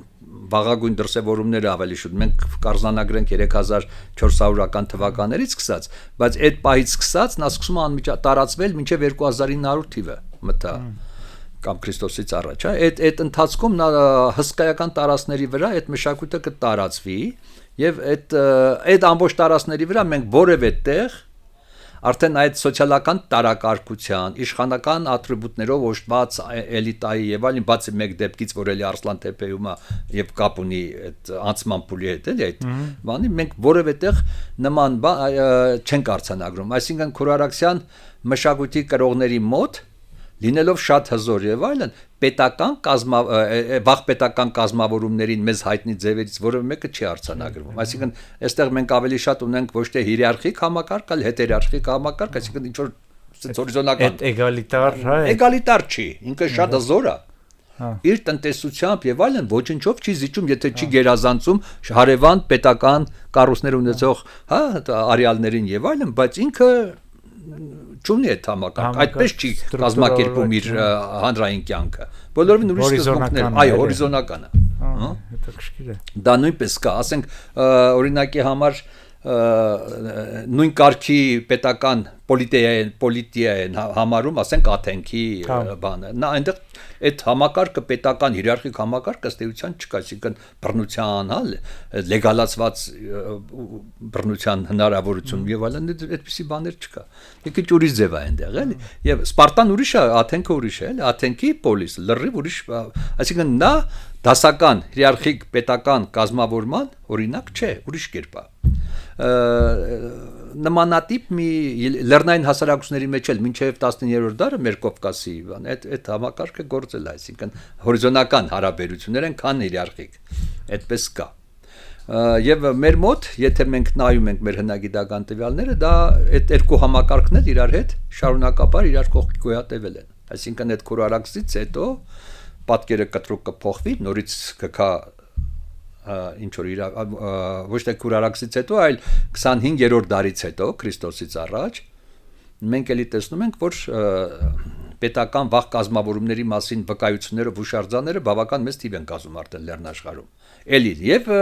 վաղագույն դրսևորումները ավելի շուտ մենք կարձանագրենք 3400-ական թվականներից սկսած բայց այդ պահից սկսած նա սկսում է անմիջապես տարածվել մինչև 2900 թիվը մտա կամ Քրիստոսից առաջ, այդ ընթացքում նա հսկայական տարածքների վրա այդ մշակույթը կտարածվի եւ այդ ամբողջ տարածքների վրա մենք որևէ տեղ արդեն այդ սոցիալական տարակարգության իշխանական ատրիբուտներով օժտված էլիտայի եւ այլն բացի մեկ դեպքից որ էլի Արսլան թեփեում է եւ կապ ունի այդ անցման փուլի հետ էլի այդ բանի մենք որևէ տեղ նման չենք արձանագրում այսինքն Քուր Արաքսյան մշակույթի կրողների մոտ լինելով շատ հզոր եւ այլն պետական վաղ պետական կազմավորումներին մեզ հայտնի ձևերից որևէ մեկը չի արձանագրվում այսինքն այստեղ մենք ավելի շատ ունենք ոչ թե հիերարխիկ համակարգ, այլ հետերարխիկ համակարգ, այսինքն ինչ որ հորիզոնական էգալիտար չի, ինքը շատ հզոր է իր տնտեսությամբ եւ այլն ոչնչով չի զիջում, եթե չի գերազանցում հարևան պետական կառույցներ ունեցող, արիալներին եւ այլն, բայց ինքը չունի այդ համակարգ, այդպես չի կազմակերպում իր հանրային կյանքը։ Բոլորովին ուրիշ սկզբունքներ, այո, հորիզոնական է։ Հետաքրքիր է։ Դա նույնպես կա, ասենք օրինակի համար նույն կարգի պետական պոլիտիա են համարում, ասենք Աթենքի բանը։ Նա այնտեղ այդ համակարգը պետական հիերարխիկ համակարգ ըստ էության չկա, այսինքն բռնության, լեգալացված բռնության հնարավորություն եւ այլն այդպիսի բաներ չկա։ Մի քիչ ուրիշ ձև է այնտեղ, էլի։ Եվ Սպարտան ուրիշ է, Աթենքը ուրիշ է, էլի։ Աթենքի պոլիս, լրիվ ուրիշ, այսինքն նա դասական հիերարխիկ պետական կազմավորման օրինակ չէ, ուրիշ կերպ է։ Նմանատիպ մի լեռնային հասարակությունների մեջ էլ մինչև 19-րդ դարը մեր Կովկասի բան այդ համակարգը գործել է, այսինքն հորիզոնական հարաբերություններ են, քան հիերարխիկ, այդպես կա։ Եվ մեր մոտ, եթե մենք նայում ենք մեր հնագիտական տվյալները, դա այդ երկու համակարգն էլ իրար հետ շարունակաբար իրար կողքի գոյատևել են։ Այսինքն այդ Քուր Արաքսից հետո պատկերը կտրուկ կփոխվի, նորից կգա ինչ որ ոչ թե Քուր Արաքսից հետո, այլ 25-րդ դարից հետո Քրիստոսից առաջ մենք էլի տեսնում ենք, որ պետական վաղ կազմավորումների մասին վկայությունները հուշարձանները բավական մեծ թիվ են կազմում արդեն լեռնաշխարհում։ Էլի եւ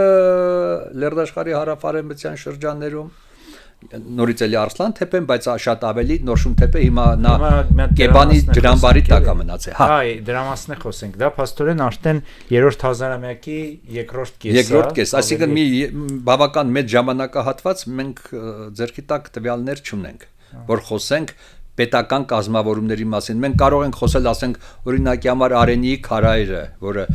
լեռնաշխարհի հարավ-արևմտյան շրջաններում նորից էլի Արսլան թեփեն, բայց շատ ավելի Նորշուն թեփը հիմա նա Կեբանի ջրամբարի տակ է մնացել։ Հա, դրա մասն է խոսենք։ Դա փաստորեն արդեն 3-րդ հազարամյակի երկրորդ կեսը։ Երկրորդ կես, այսինքն մի բավական մեծ ժամանակահատված մենք ձեռքի տակ տվյալներ չունենք, որ խոսենք պետական կազմավորումների մասին։ Մենք կարող ենք խոսել, ասենք, օրինակի համար Արենիի քարայրը, որը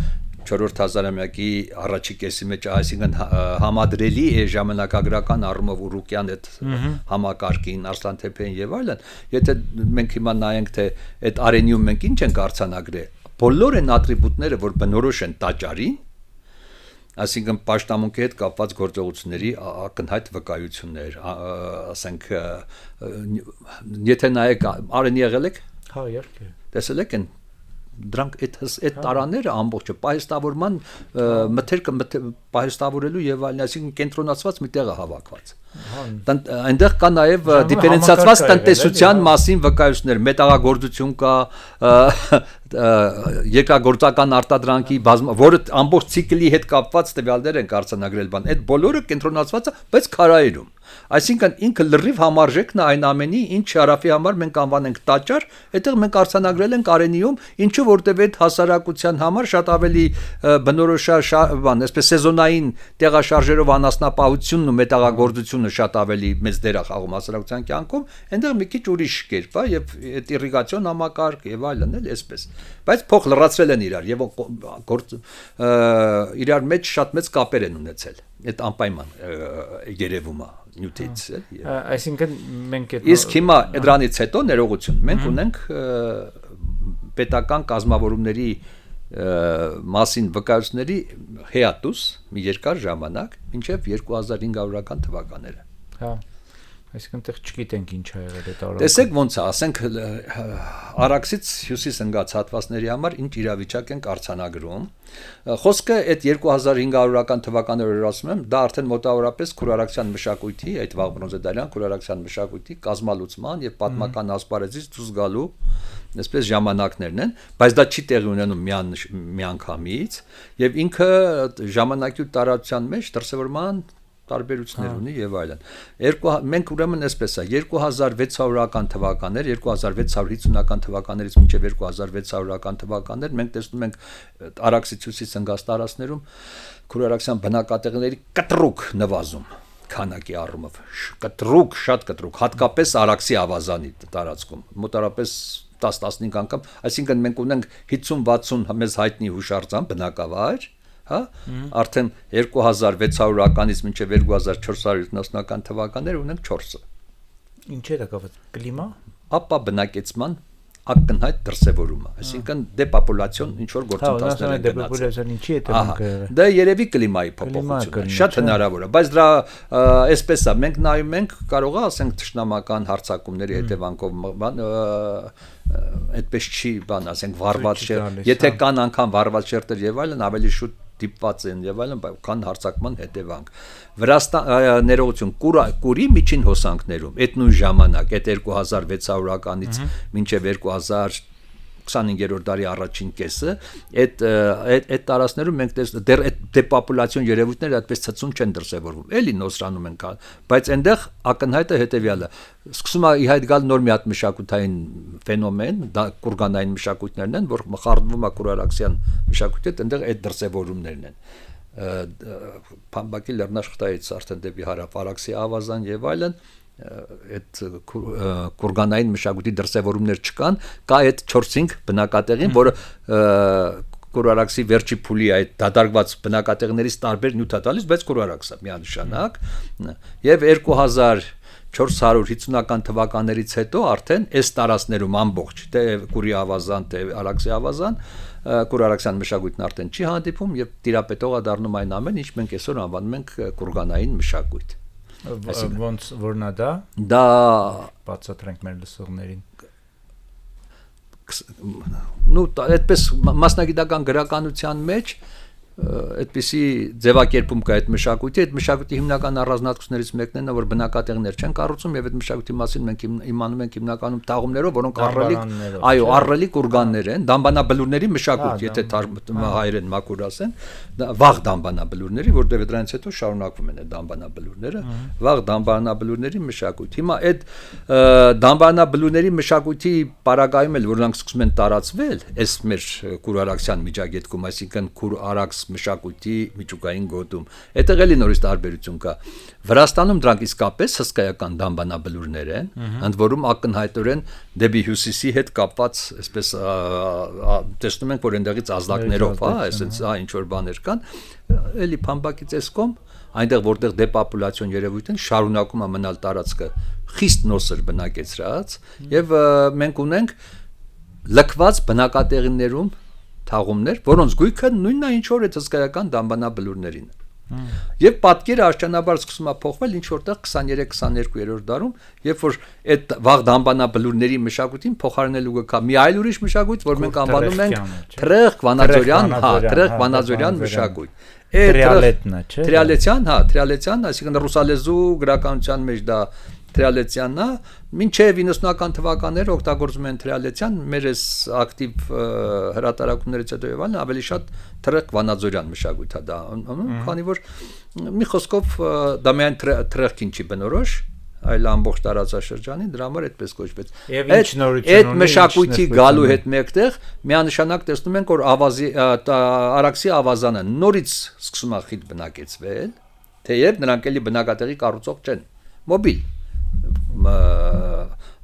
4-րդ հազարամյակի առաջի կեսի մեջ, այսինքն համադրելի է ժամանակագրական առումով ուռուկյան այդ համակարգին, Արսլան թեփեն եւ այլն, եթե մենք հիմա նայենք թե այդ Արենիում մենք ինչ ենք արձանագրել, բոլոր այն ատրիբուտները, որ բնորոշ են տաճարին, այսինքն պաշտամունքի հետ կապված գործողությունների ակնհայտ վկայություններ, ասենք եթե նայեք արեն եղել եք, հա իհարկե, տեսել եք են դրանք այդ տարաները ամբողջը պահեստավորման մթերքը պահեստավորելու եւ այլն, այսինքն կենտրոնացված մի տեղ է հավաքված։ Այնտեղ կա նաեւ դիֆերենցիացված տնտեսության մասին վկայություններ, մետաղագործություն կա, երկրագործական արտադրանքի որը ամբողջ ցիկլի հետ կապված տվյալներ են արձանագրել բան։ Այդ բոլորը կենտրոնացված է, բայց քարայրում։ Այսինքն ինքը լրիվ համարժեքն է այն ամենի, ինչ հարավի համար մենք անվանենք տաճար, այդտեղ մենք արձանագրել ենք Արենիում, ինչու որտեւ այդ հասարակության համար շատ ավելի բնորոշ բան, այսպես սեզոնային տեղաշարժերով անասնապահությունն ու մետաղագործությունը շատ ավելի մեծ դեր է խաղում հասարակության կյանքում, այնտեղ մի քիչ ուրիշ կերպ է եւ այդ իռիգացիոն համակարգ եւ այլն էլ այսպես։ Բայց փող լրացրել են իրար եւ իրար մեջ շատ մեծ կապեր են ունեցել։ Այդ անպայման երևում է նյութից էլի։ Այսինքն մենք իսկ հիմա դրանից հետո ներողություն մենք ունենք պետական կազմավորումների մասին վկայությունների հեատուս մի երկար ժամանակ մինչև 2500-ական թվականները։ Հա, այսինքն տեղ չգիտենք ինչ ա եղել այդ առավոտը։ Տեսեք ոնց է, ասենք Արաքսից հյուսիս ընկած հատվածների համար ինչ իրավիճակ ենք արձանագրում։ Խոսքը այդ 2500-ական թվականները ասում եմ, դա արդեն մոտավորապես քուրարաքսյան մշակույթի, այդ վաղ բրոնզեդարյան քուրարաքսյան մշակույթի կազմալուծման եւ պատմական ասպարեզից դուրս գալու այսպես ժամանակներն են, բայց դա չի տեղի ունենում միանգամից եւ ինքը ժամանակի ու տարածության մեջ դրսևորման տարբերություններ ունի եւ այլն։ Մենք ուրեմն այսպես է 2600-ական թվականներ, 2650-ական թվականներից մինչև 2600-ական թվականներ մենք տեսնում ենք Արաքսից հյուսիս ընկած տարածքներում քուրարաքսյան բնակատեղիների կտրուկ նվազում քանակի առումով, կտրուկ, շատ կտրուկ, հատկապես Արաքսի ավազանի տարածքում, մոտավորապես 10-15 անգամ, այսինքն մենք ունենք 50-60 մեզ հայտնի հուշարձան բնակավայր, հա, արդեն 2600-ականից մինչև 2470-ական թվականներ ունենք 4-ը։ Ինչ է դա կապված, կլիմա, ապա բնակեցման ակնհայտ դրսևորումը, այսինքն դեպոպուլյացիոն ինչ որ գործընթացներ են գնացել։ Դեպոպուլյացիան ինչի է հետևանքը։ Դա երևի կլիմայի փոփոխություն, շատ հնարավոր է, բայց դրա այսպես է, մենք նայում ենք, կարող է ասենք թշնամական հարձակումների հետևանքով այդպես չի բան, ասենք վառված շերտ, եթե կան անգամ վառված շերտեր եւ այլն, ավելի շուտ դիպված են եւ այլն, կան հարձակման հետևանք։ Վրաստան ներողություն, Կուրի միջին հոսանքներում այդ նույն ժամանակ, այդ 2600-ականից մինչև 2025-րդ դարի առաջին կեսը, այդ տարածքներում մենք դեռ այդ դեպոպուլյացիոն երևույթները այդպես ցցուն չեն դրսևորվում։ Էլի նոսրանում են կա, բայց այնտեղ ակնհայտը հետեւյալը։ Սկսում է ի հայտ գալ նոր մի հատ մշակութային ֆենոմեն, դա կուրգանային մշակույթներն են, որ խառնվում է քուրարաքսյան մշակույթի հետ, այնտեղ այդ դրսևորումներն են։ Փամբակի լեռնաշխտայից արդեն դեպի հարավ Արաքսի ավազան եւ այլն այդ կուրգանային մշակույթի դրսևորումներ չկան, կա այդ 4-5 բնակատեղին, որը Քուրարաքսի վերջի փուլի այդ դադարված բնակատեղիներից տարբեր նյութ է տալիս, բայց Քուրարաքսը միանշանակ եւ 2450-ական թվականներից հետո արդեն այս տարածքներում ամբողջ թե Կուրի ավազան, թե Արաքսի ավազան Քուրարաքսյան մշակույթն արդեն չի հանդիպում եւ տիրապետողը դառնում այն ամեն ինչ մենք այսօր անվանում ենք կուրգանային մշակույթ։ Ոնց որն է դա։ Դա բացատրենք մեր լսողներին։ Ну, այդպես մասնագիտական գրականության մեջ այդպիսի ձևակերպում կա այդ մշակույթի հիմնական առանձնահատկություններից մեկն է, որ բնակատեղիներ չեն կառուցում եւ այդ մշակույթի մասին մենք իմանում ենք հիմնականում թաղումներով, որոնք առռելի կուրգաններ են, դամբանաբլուրների մշակույթ, եթե հայերեն մաքուր ասեն, վաղ դամբանաբլուրների, որտեղ դրանից հետո շարունակվում են այդ դամբանաբլուրները, վաղ դամբանաբլուրների մշակույթ։ Հիմա այդ դամբանաբլուրների մշակույթի պարագայում էլ որոնք սկսում են տարածվել, այս մեր քուրարաքսյան միջագետքում, այսինքն քուրարաքս մշակույթի միջուկային գոտում։ Այդտեղ էլի նորից տարբերություն կա։ Վրաստանում դրանք իսկապես հսկայական դամբանաբլուրներ են, ընդ որում ակնհայտորեն դեպի հյուսիսի հետ կապված, այսպես տեսնում ենք, որ այնտեղից ազդակներով, այսպես ինչ որ բաներ կան, էլի Փամբակի ծեսկում, այնտեղ որտեղ դեպոպուլյացիոն երևույթ են, շարունակում է մնալ տարածքը խիստ նոսր բնակեցրած, եւ մենք ունենք լքված բնակատեղիներում թաղումներ, որոնց գույքը նույնն է ինչ որ այդ հսկայական դամբանաբլուրներին։ Եվ պատկերը աշճանաբար սկսում է փոխվել ինչ որտեղ 23-22-րդ դարում, երբ որ այդ վաղ դամբանաբլուրների մշակույթին փոխարինելու կա մի այլ ուրիշ մշակույթ, որ մենք անվանում ենք Թրեղ Վանաձորյան մշակույթ։ Տրիալետն է, չէ՞։ Տրիալետյան, այսինքն ռուսալեզու գրականության մեջ դա Տրիալետյանն է, մինչև 90-ական թվականները օգտագործում են Տրիալետյան, մեր այս ակտիվ հրատարակումներից հետո եւ այլն ավելի շատ Թրեղ Վանաձորյան մշակույթ է դա, քանի որ մի խոսքով դա միայն Թրեղքին չի բնորոշ, այլ ամբողջ տարածաշրջանին, դրա համար այդպես կոչվեց։ Այդ մշակույթի գալու հետ մեկտեղ միանշանակ տեսնում ենք, որ Արաքսի ավազանը նորից սկսում է խիտ բնակեցվել, թեև նրանք էլի բնակատեղի կառուցող չեն, մոբիլ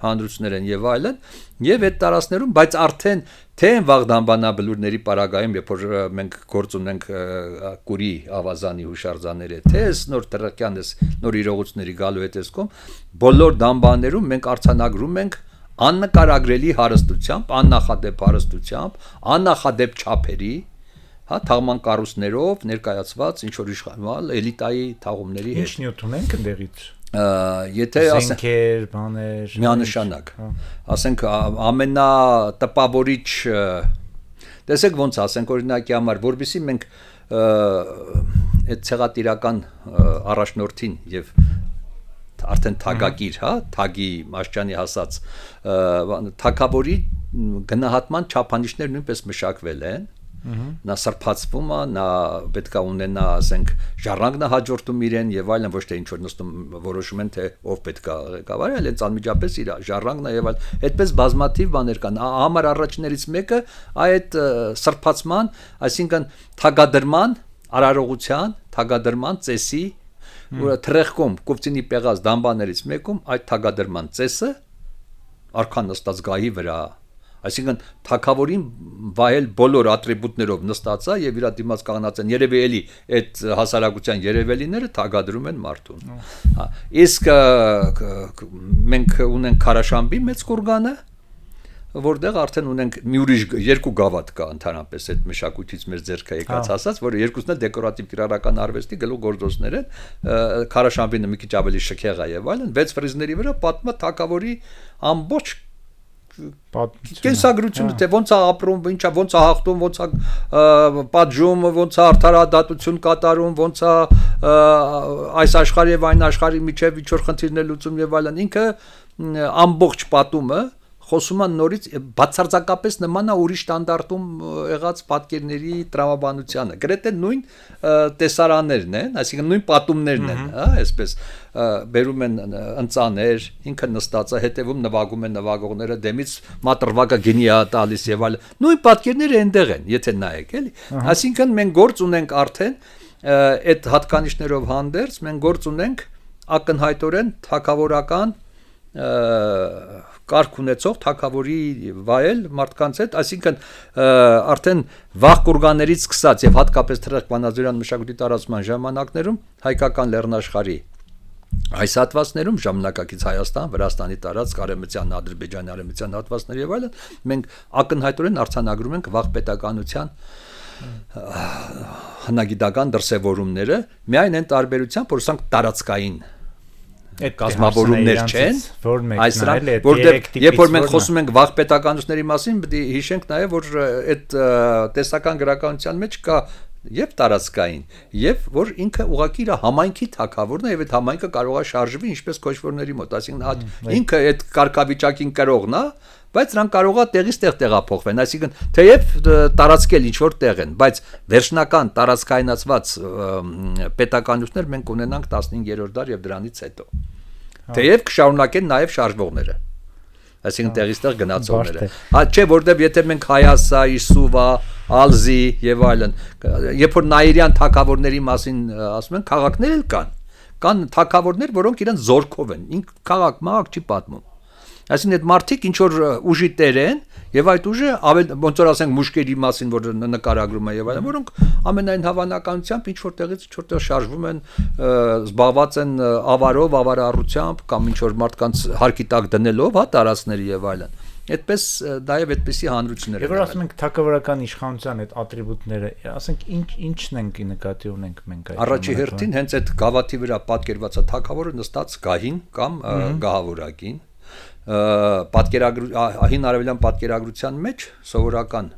հանրություններ են եւ այլն, եւ այդ տարածքներում, բայց արդեն թե վաղ դամբանաբլուրների պարագայում, երբ որ մենք գործ ունենք Կուրի ավազանի հուշարձանները, թե նոր Տրեղյան նոր իրողությունների գալու հետ տեսքում, բոլոր դամբաներում մենք արձանագրում ենք աննկարագրելի հարստությամբ, աննախադեպ հարստությամբ, աննախադեպ չափերի, թաղման կառույցներով ներկայացված ինչ որ իշխանալ էլիտայի թաղումների հետ։ Ինչ նյութ ունենք ընդեղից։ Եթե զենքեր, բաներ, միանշանակ, ասենք ամենատպավորիչ, տեսեք ոնց ասենք օրինակի համար, որովհետեւ մենք այդ ցեղատիրական առաջնորդին եւ արդեն թագակիր, թագի Մաշճանի հասած թագավորի գնահատման չափանիշներ նույնպես մշակվել են։ Նա սրբացվում է, նա պետք է ունենա, ասենք, ժառանգնա հաջորդում իրեն եւ այլն, ոչ թե ինչ որ նստում որոշում են թե ով պետք է ղեկավարի, այլ հենց անմիջապես իր ժառանգնա եւ այլն։ Այդպես բազմաթիվ բաներ կան։ Համար առաջներից մեկը այդ սրբացման, այսինքն թագադրման, արարողության, թագադրման ծեսի, որը Թրեղքում Կուվտինի պեղած դամբաներից մեկում այդ թագադրման ծեսը արքան նստած գահի վրա, այսինքն թագավորին վայել բոլոր ատրիբուտներով նստած է եւ իր դիմաց կանգնած են երևի էլի այդ հասարակության երևելիները թագադրում են մարդուն։ Իսկ մենք ունենք Քարաշամբի մեծ կուրգանը, որտեղ արդեն ունենք մի ուրիշ երկու գավաթ կա ընդհանրապես այդ մշակույթից մեր ձեռքը եկած ասած, որը երկուսն էլ դեկորատիվ կիրառական արվեստի գլուխգործոցներ են, Քարաշամբինը մի քիչ ավելի շքեղ է եւ այլն, 6 ֆրիզների վրա պատմա թագավորի ամբողջ կենսագրությունը, թե ոնց է ապրում, ինչա ոնց է հաղթում, ոնց է պատժում, ոնց է արդարադատություն կատարում, ոնց է այս աշխարհի եւ այն աշխարհի միջև ինչ որ խնդիրներ լուծում եւ այլն, ինքը ամբողջ պատումը խոսում է նորից բացարձակապես նման է ուրիշ ստանդարտում եղած պատկերների տրամաբանությանը, գրեթե նույն տեսարաններն են, այսինքն նույն պատումներն են, այսպես բերում են ընծաներ, ինքը նստած է, հետևում նվագում են նվագողները, դեմից մատրվակը գինի է տալիս եւ այլն, նույն պատկերները այնտեղ են, եթե նայեք, էլի, այսինքն մենք գործ ունենք արդեն այդ հատկանիշներով հանդերձ, մենք գործ ունենք ակնհայտորեն թագավորական կարգ ունեցող թագավորի վայել մարդկանց հետ, այսինքն արդեն վաղ կուրգաներից սկսած եւ հատկապես Թրեղ Վանաձորյան մշակույթի տարածման ժամանակներում հայկական լեռնաշխարհի այս հատվածներում ժամանակակից Հայաստան, Վրաստանի տարածք, Արևմտյան Ադրբեջանի արևմտյան հատվածներ եւ այլն, մենք ակնհայտորեն արձանագրում ենք վաղ պետականության հնագիտական դրսևորումները, միայն այն տարբերությամբ, որ սրանք տարածքային կազմավորումներ չեն, այս դրանք, որտեղ երբ որ մենք խոսում ենք վաղ պետականությունների մասին, պետք է հիշենք նաև, որ այդ տեսական գրականության մեջ կա եւ տարածքային, եւ որ ինքը ուղղակի իր համայնքի թագավորն է եւ այդ համայնքը կարող է շարժվի ինչպես քոչվորների մոտ, այսինքն ինքը այդ կարգավիճակին կրողն է, բայց նրանք կարող է տեղից տեղ տեղափոխվեն, այսինքն թեև տարածքել ինչ որ տեղ են, բայց վերջնական տարածքայնացված պետականություններ մենք ունենանք 15-րդ դար եւ դրանից հետո։ Թեև կշարունակեն նաև շարժվողները, այսինքն տեղից տեղ գնացողները։ Չէ, որտեղ եթե մենք Հայասա, Իսուվա, Ալզի եւ այլն, երբ որ նաիրյան թագավորների մասին ասում են, քաղաքներ էլ կան թագավորներ, որոնք իրենց զորքով են, ինք քաղաք մաղաք չի պատմում։ Այսինքն այդ մարդիկ ինչ որ ուժի տեր են եւ այդ ուժը ոնց որ ասենք մուշկերի մասին որ նկարագրում է եւ այլն, որոնք ամենայն հավանականությամբ ինչ որ տեղից ինչ որտեղ շարժվում են, զբաղված են ավարով, ավարառությամբ կամ ինչ որ մարդկանց հարկի տակ դնելով, տարածքների եւ այլն։ Այդպես դա եւ այդպեսի հանրություններ են։ Եվ որ ասում ենք թագավորական իշխանության այդ ատրիբուտները, ասենք ինչն ենք նկատի ունենք մենք այդ։ Առաջի հերթին հենց այդ գավաթի վրա պատկերված է թագավորը նստած գահին կամ գահավորակին։ Հին արևելյան պատկերագրության մեջ սովորական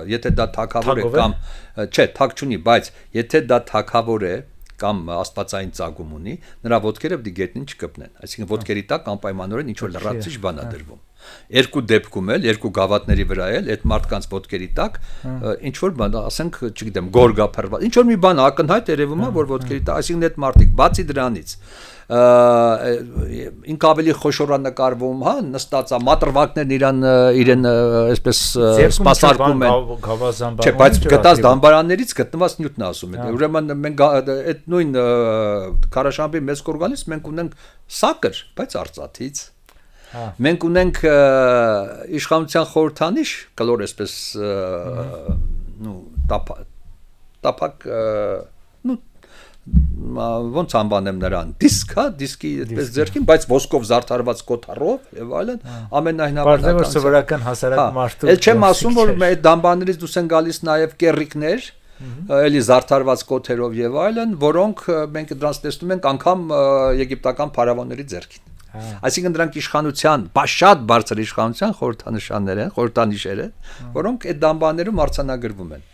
եթե դա թագավոր է կամ չէ, թագ չունի, բայց եթե դա թագավոր է կամ աստվածային ծագում ունի, նրա ոտքերը պիտի գետնին չկպնեն, այսինքն ոտքերի տակ անպայմանորեն ինչ որ լրացիչ բան է դրվում։ Երկու դեպքում էլ, երկու գավաթների վրա էլ այդ մարդկանց ոտքերի տակ ինչ որ բան, ասենք, չգիտեմ, գորգա փռված, ինչ որ մի բան ակնհայտ երևում է, որ ոտքերի տակ, այսինքն այդ մարդիկ բացի դրանից ինք ավելի խոշորա նկարվում, հա, նստած է, մատրվակներն իրեն այսպես սպասարկում են։ Չէ, բայց գտած դամբարաններից գտնված նյութն ասում է։ Ուրեմն մենք այդ նույն Քարաշամբի մեծ կորգանից մենք ունենք սակր, բայց արծաթից։ Մենք ունենք իշխանության խորհրդանիշ, կլոր այսպես տափակ ոնց անվանեմ նրան, դիսկ, հա, դիսկի այդպես ձեռքին, բայց ոսկով զարդարված կոթարով եւ այլն, ամենահնարավորական սովորական հասարակ մարդու։ Էլ չեմ ասում, որ այդ դամբաներից դուրս են գալիս նաեւ կեռիկներ, էլի զարդարված կոթերով եւ այլն, որոնք մենք դրանց տեսնում ենք անգամ եգիպտական փարավոնների ձեռքին։ Այսինքն դրանք իշխանության, շատ բարձր իշխանության խորհրդանշաններ են, խորհրդանիշեր են, որոնք այդ դամբաներում արձանագրվում են։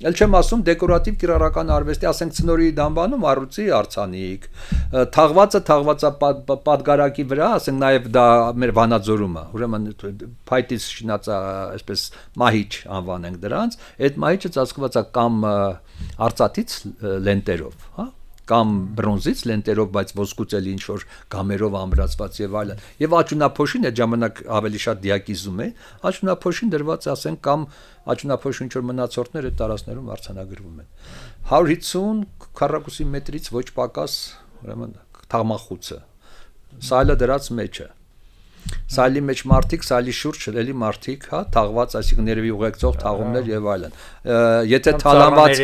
Էլ չեմ ասում դեկորատիվ կիրառական արվեստի, ասենք ծնորի դամբանում առուծի արցանիկ, թաղվածը պատգարակի վրա, ասենք նաև դա մեր Վանաձորում է, ուրեմն փայտից շինած այսպես մահիճ անվանենք դրանց, այդ մահիճը ծածկված է կամ արծաթից լենտերով, հա, կամ բրոնզից լենտերով, բայց ոսկուց էլ ինչ որ գամերով ամրացված եւ այլն։ Եվ աճունափոշին այդ ժամանակ ավելի շատ դիակիզում է, աճունափոշին դրված ասենք կամ աճունափոշի ինչ որ մնացորդներ այդ տարածքներում արձանագրվում են։ 150 քառակուսի մետրից ոչ պակաս, ուրեմն թաղմախուցը։ Սայլը դրած մեջը։ Սայլի մեջ մարդիկ, սայլի շուրջ էլի մարդիկ, հա, թաղված, այսինքն երևի ուղեկցող թաղումներ եւ այլն։ Եթե թալանված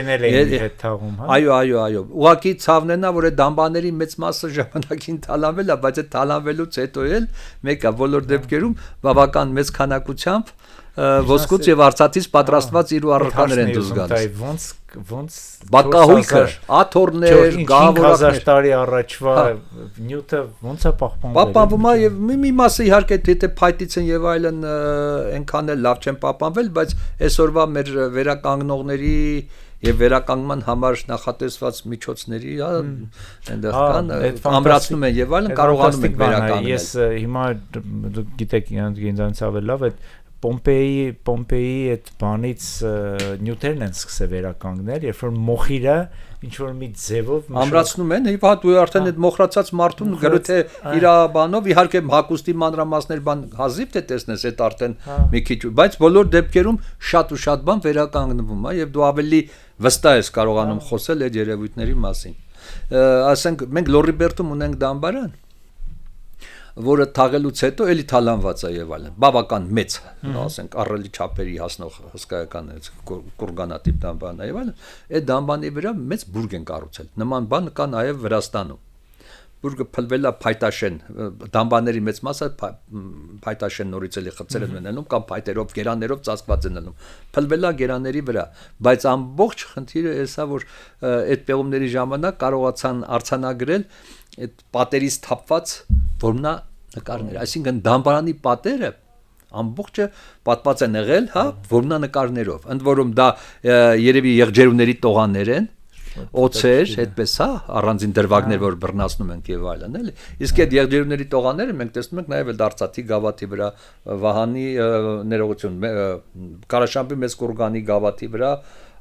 այո, ուղակի ցավն է, որ այդ դամբաների մեծ մասը ժամանակին թալանվել է, բայց այդ թալանվելուց հետո էլ մեկը բոլոր դեպքերում բավական մեծ քանակությամբ ոսկուց եւ արծաթից պատրաստված իր առարկաներ են դուրս գալիս։ Ոնց բակահույքը, աթոռներ, գահավորակներ 5000 տարի առաջվա նյութը ոնց է պահպանվում է եւ մի մասը իհարկե եթե փայտից են եւ այլն այնքան էլ լավ չեն պահպանվել, բայց այսօրվա մեր վերականգնողների եւ վերականգնման համար նախատեսված միջոցների, հա, այնտեղ կան, ամրացնում են եւ այլն, կարողանում են վերականգնել։ Ես հիմա դուք գիտեք, ինձանից ավելի լավ այդ Պոմպեյի այդ բանից նյութերն են սկսել վերականգնել, երբ որ մոխիրը ինչ որ մի ձևով ամրացնում են, եւ հա դու արդեն այդ մոխրացած մարդուն գրեթե իր բանով իհարկե հակոստի մանրամասներ բան հազիվ թե տեսնես այդ արդեն մի քիչ, բայց բոլոր դեպքերում շատ ու շատ բան վերականգնվում է եւ դու ավելի վստահ ես կարողանում խոսել այդ երևույթների մասին։ Ասենք մենք Լորիբերտում ունենք դամբարան, որը թաղելուց հետո էլի թալանված է եւ այլն, բավական մեծ, ասենք առելի չափերի հասնող հսկայական կուրգանատիպ դամբարն է եւ այլն, այդ դամբանի վրա մեծ բուրգ են կառուցել, նման բան կա նաեւ Վրաստանում, բուրգը փլվել է փայտաշեն, դամբաների մեծ մասը փայտաշեն նորից էլի խցեր են ունենում կամ փայտերով, գերաններով ծածկված են անում, փլվել է գերանների վրա, բայց ամբողջ խնդիրը էսա, որ այդ պեղումների ժամանակ կարողացան արձանագրել այդ պատերից թափված որմնա նկարներ, այսինքն դամբարանի պատերը ամբողջը պատված են եղել, հա, որմնա նկարներով, ընդ որում դա երևի եղջերուների տողաններ են, օծեր, այդպես, հա, առանձին դրվագներ, որ բռնացնում ենք եւ այլն, էլի։ Իսկ այդ եղջերուների տողանները մենք տեսնում ենք նաեւ դարծաթի գավաթի վրա, Վահանի ներողություն, Կարաշամբի մեծ կուրգանի գավաթի վրա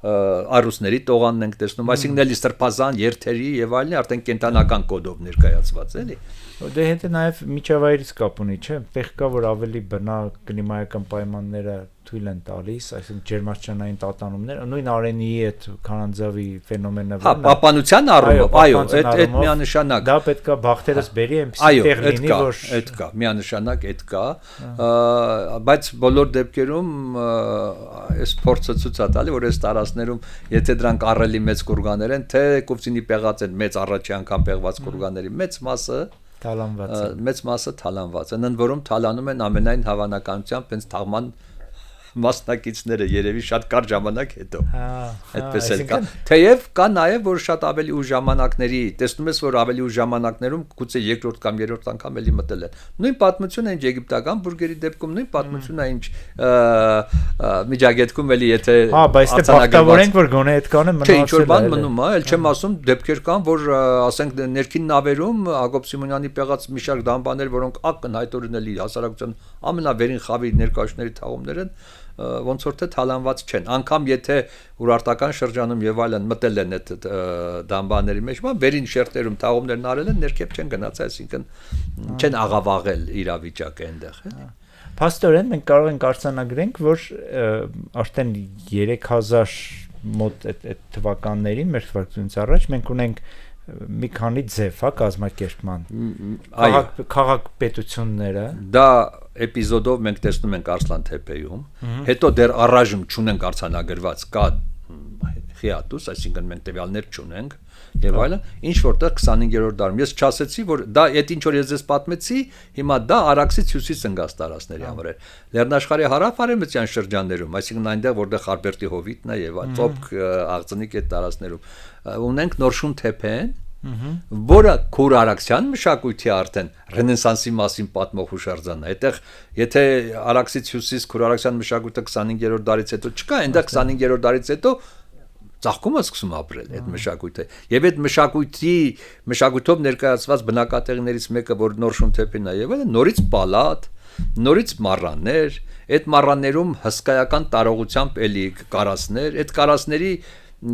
արուսների տողանն ենք տեսնում, այսինքն էլի սրբազան երթերի եւ այլն արդեն կենտանական կոդով ներկայացված էլի։ Դե հետո նաև միջավայրից կապ ունի, չէ՞, տեղ կա որ ավելի բնավ կլիմայական պայմանները թույլ են տալիս, այսինքն ջերմաստիճանային տատանումներ, նույն Արենիի այդ քարանձավի ֆենոմենը Հա, պահպանության առումով, այո, այդ միանշանակ։ Դա պետքա բախտերս բերի այնպեսի տեղ լինի, որ այդ կա, միանշանակ այդ կա, բայց բոլոր դեպքերում այս փորձը ցույց է տալի, որ այս տարածքներում, եթե դրանք առելի մեծ կուրգաներ են, թե կուվցինի պեղած են մեծ առաջի անգամ պեղված կուրգաների մեծ մասը Թալանված մեծ մասը թալանված են, ընդ որում թալանում են ամենայն հավանականությամբ հենց թաղման մասնակիցները երևի շատ կարճ ժամանակ հետո այդպես էլ կա թեև կա նաև որ շատ ավելի ուշ ժամանակների տեսնում ես որ ավելի ուշ ժամանակներում գուցե երկրորդ կամ երրորդ անգամ էլի մտել են նույն պատմությունը ինչ եգիպտական բուրգերի դեպքում նույն պատմությունը ինչ միջագետքում էլի եթե բայց դե բախտավորենք որ գոնե այդ կանը մնացել է ինչ որ բան մնում է էլ չեմ ասում դեպքեր կան որ ասենք ներքին նավերում Հակոբ Սիմոնյանի պեղած մի շարք դամբաներ որոնք ակնհայտորեն էլի հասարակության ամենավերին խավի ներկայացների թաղումներ են ոնց որ թե թալանված չեն անգամ եթե ուրարտական շրջանում եւ այլն մտել են այդ դամբաների մեջ վերին շերտերում թաղումներն արել են ներքև չեն գնաց այսինքն չեն աղավաղել իրավիճակը այնտեղ Փաստորեն մենք կարող ենք արձանագրենք որ արդեն 3000 մոտ այդ թվականներին մեր թվականից առաջ մենք ունենք մի քանի ձև հա կազմակերպման քաղաքպետությունները դա էպիզոդով մենք տեսնում ենք Արսլան թեփեյում հետո դեռ առայժմ չունենք արձանագրված կա հիատուս այսինքն մենք տվյալներ չունենք եւ այլն ինչ որտեղ 25-րդ դարում ես չասեցի որ դա այդ ինչ որ ես ձեզ պատմեցի հիմա դա Արաքսից հյուսիս ընկած տարածքների համար էր Լեռնաշխարհի հարավ-արևմտյան շրջաններում այսինքն այնտեղ որտեղ Խարբերտի հովիտն է եւ ծոփք աղձնիկ այդ տարածքներում ունենք Նորշուն թեփեն որը Քուրարաքսյան մշակույթի արդեն ռենեսանսի մասին պատմող հուշարձան է այդտեղ եթե Արաքսից հյուսիս Քուրարաքսյան մշակույթը 25-րդ դարից հետո չկա այնտեղ 25-րդ դարից հետո ծաղկումը սկսում ապրել այդ մշակույթը եւ այդ մշակույթով ներկայացված բնակատեղիներից մեկը որ Նորշուն թեփին է եւ այլն նորից պալատ նորից մառաններ այդ մառաններում հսկայական տարողությամբ էլի կարասներ այդ կարասների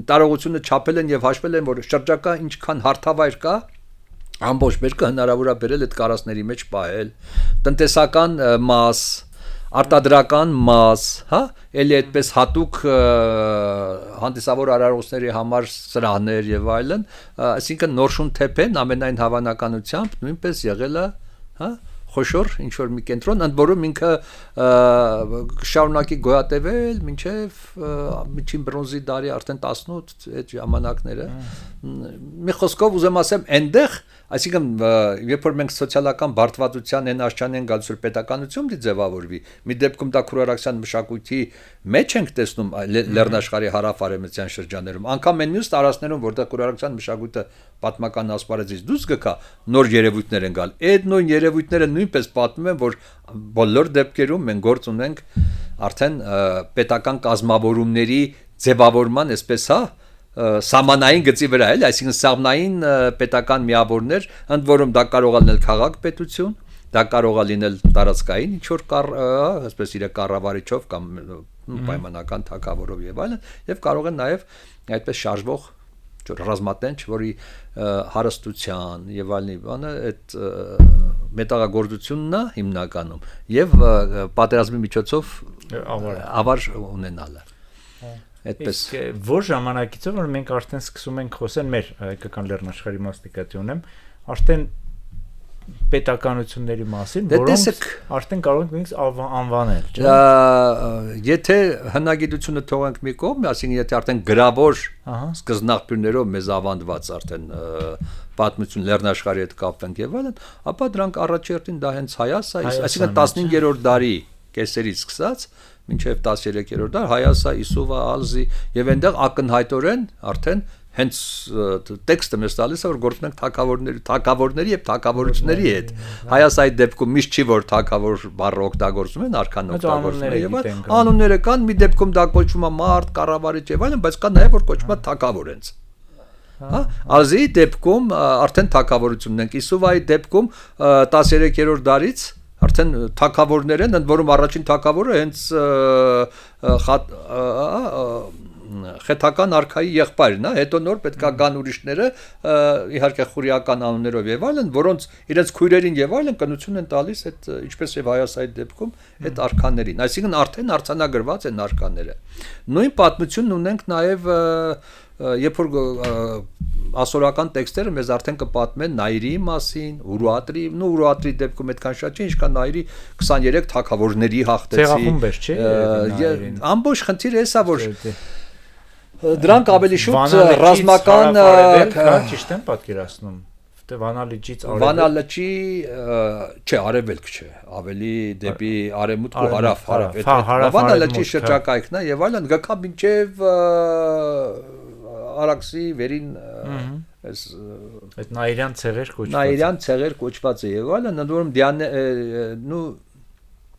տարողությունը չափել են եւ հաշվել են որ շրջակա ինչքան հարթավայր կա ամբողջ բերքը հնարավոր է բերել այդ կարասների մեջ պահել տնտեսական մաս արտադրական մաս, հա, էլի այդպես հատուկ հանդիսավոր արարողների համար սրահներ եւ այլն, այսինքն Նորշուն թեփեն ամենայն հավանականությամբ նույնպես եղել է, հա, խոշոր ինչ որ մի կենտրոն, ընդ որում ինքը շարունակի գոյատևել մինչև միջին բրոնզի դարի արդեն 18 այդ ժամանակները։ Մի խոսքով ուզեմ ասեմ, այնտեղ, այսինքն երբ որ մենք սոցիալական բարդվածության այն աշճանի են գալիս որ պետականություն դի ձևավորվի, մի դեպքում դա քուրարաքսյան մշակույթի մեջ ենք տեսնում Լեռնաշխարհի հարավ-արևմտյան շրջաններում, անգամ այն մյուս տարածքներում, որտեղ քուրարաքսյան մշակույթը պատմական ասպարեզից դուրս գկա, նոր երևույթներ են գալ։ Այդ նույն երևույթները նույնպես պատմում են, որ բոլոր դեպքերում մենք գործ ունենք արդեն պետական կազմավորումների ձևավորման, այսպես հա, սահմանային գծի վրա էլ, այսինքն սահմանային պետական միավորներ, ընդ որում դա կարող է լինել քաղաք-պետություն, դա կարող է լինել տարածքային ինչ որ այսպես իր կառավարիչով կամ պայմանական թագավորով եւ այլն, եւ կարող են նաեւ այդպես շարժվող ռազմատենչ, որի հարստության եւ այլնի բանը այդ մետաղագործությունն է հիմնականում եւ պատերազմի միջոցով ավար ունենալը այդպես որ ժամանակից որ մենք արդեն սկսում ենք խոսել մեր հայկական լեռնաշխարհի մասնիկատունեմ արդեն պետականությունների մասին, որոնք արդեն կարող ենք անվանել, չէ՞։ Եթե հնագիտությունը թողենք մի կողմ, ասենք եթե արդեն գրավոր սկզբնաղբյուրներով մեզ ավանդված արդեն պատմություն լեռնաշխարհի հետ կապվենք եւ այլն, ապա դրանք առաջերտին դա հենց Հայասա, այսինքն 15-րդ դարի կեսերից սկսած մինչև 13-րդ դար Հայասա, Իսուվա, Ալզի եւ այնտեղ ակնհայտորեն արդեն հենց տեքստը մեզ տալիս է որ գործում ենք թագավորների եւ թագավորությունների հետ Հայասայի դեպքում միշտ չի որ թագավոր բառը օգտագործում են արքան օգտագործում են եւ անունները կան մի դեպքում դա կոչվում է մարդ կառավարիչ եւ այլն բայց կա նաեւ որ կոչվում է թագավոր հենց հա Ալզի դեպքում արդեն թագավորությունն ենք Իսուվայի դեպքում 13-րդ դարից արդեն թագավորներ են ընդ որում առաջին թագավորը հենց խեթական արքայի եղբայրն է, հետո նոր պետքա գան ուրիշները իհարկե խուրիական անուններով եւ այլն, որոնց իրենց քույրերին եւ այլն կնություն են տալիս այդ ինչպես եւ Հայասայի դեպքում այդ արքաներին, այսինքն արդեն արձանագրված են արքաները։ Նույն պատմությունն ունենք նաեւ երբ որ ասորական տեքստերը մեզ արդեն կպատմեն Նայիրի մասին, Ուրուատրի դեպքում այդքան շատ չէ, ինչքան Նայիրի 23 թագավորների հաղթեցի։ Ցեղախումբեր չէ։ Ամբողջ խնդիրը էսա որ դրանք ավելի շուտ ռազմական ճիշտ են պատկերացնում Վանալիճից Վանալիճի չէ, արևելք չէ, ավելի դեպի արևմուտք ու հարավ։ Վանալիճի շրջակայքն է եւ այլն գկա մինչեւ Արաքսի վերին այդ Նաիրյան ցեղեր Նաիրյան ցեղեր կոչված է եւ այլն, ընդորում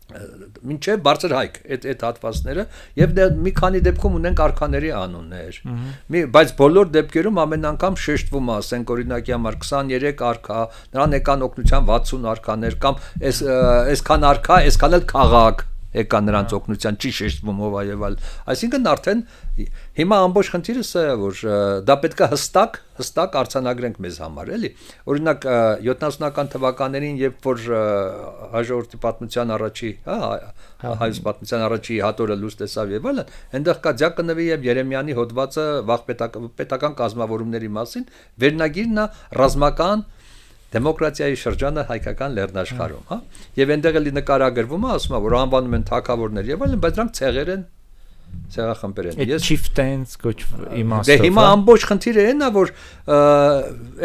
մինչև բարձր հայք այդ հատվածները եւ մի քանի դեպքում ունենք արքաների անուններ բայց բոլոր դեպքերում ամեն անգամ շեշտվում է ասենք օրինակի համար 23 արքա նրան եկան օգնության 60 արքաներ կամ այսքան արքա այսքան էլ քաղաք եկան նրանց օգնության չի շեշտվում ով այ այլ այսինքն արդեն հիմա ամբողջ խնդիրը սա է որ դա պետքա հստակ արձանագրենք մեզ համար էլի օրինակ 70-ական թվականներին երբ որ հաջորդի պատմության առաջի հայոց պատմության առաջի հատորը լույս տեսավ եւ այլն այնտեղ կա Ձյակնվի եւ Երեմյանի հոդվածը վաղ պետական կազմավորումների մասին վերնագիրն է ռազմական դեմոկրատիայի շրջանը հայկական լեռնաշխարհում, հա, եւ այնտեղ էլի նկարագրվում է, ասում է, որ անվանում են թագավորներ եւ այլն, բայց դրանք ցեղեր են, ցեղախմբեր են։ Ես chieftains իմաստով։ Դե հիմա ամբողջ խնդիրը այն է, որ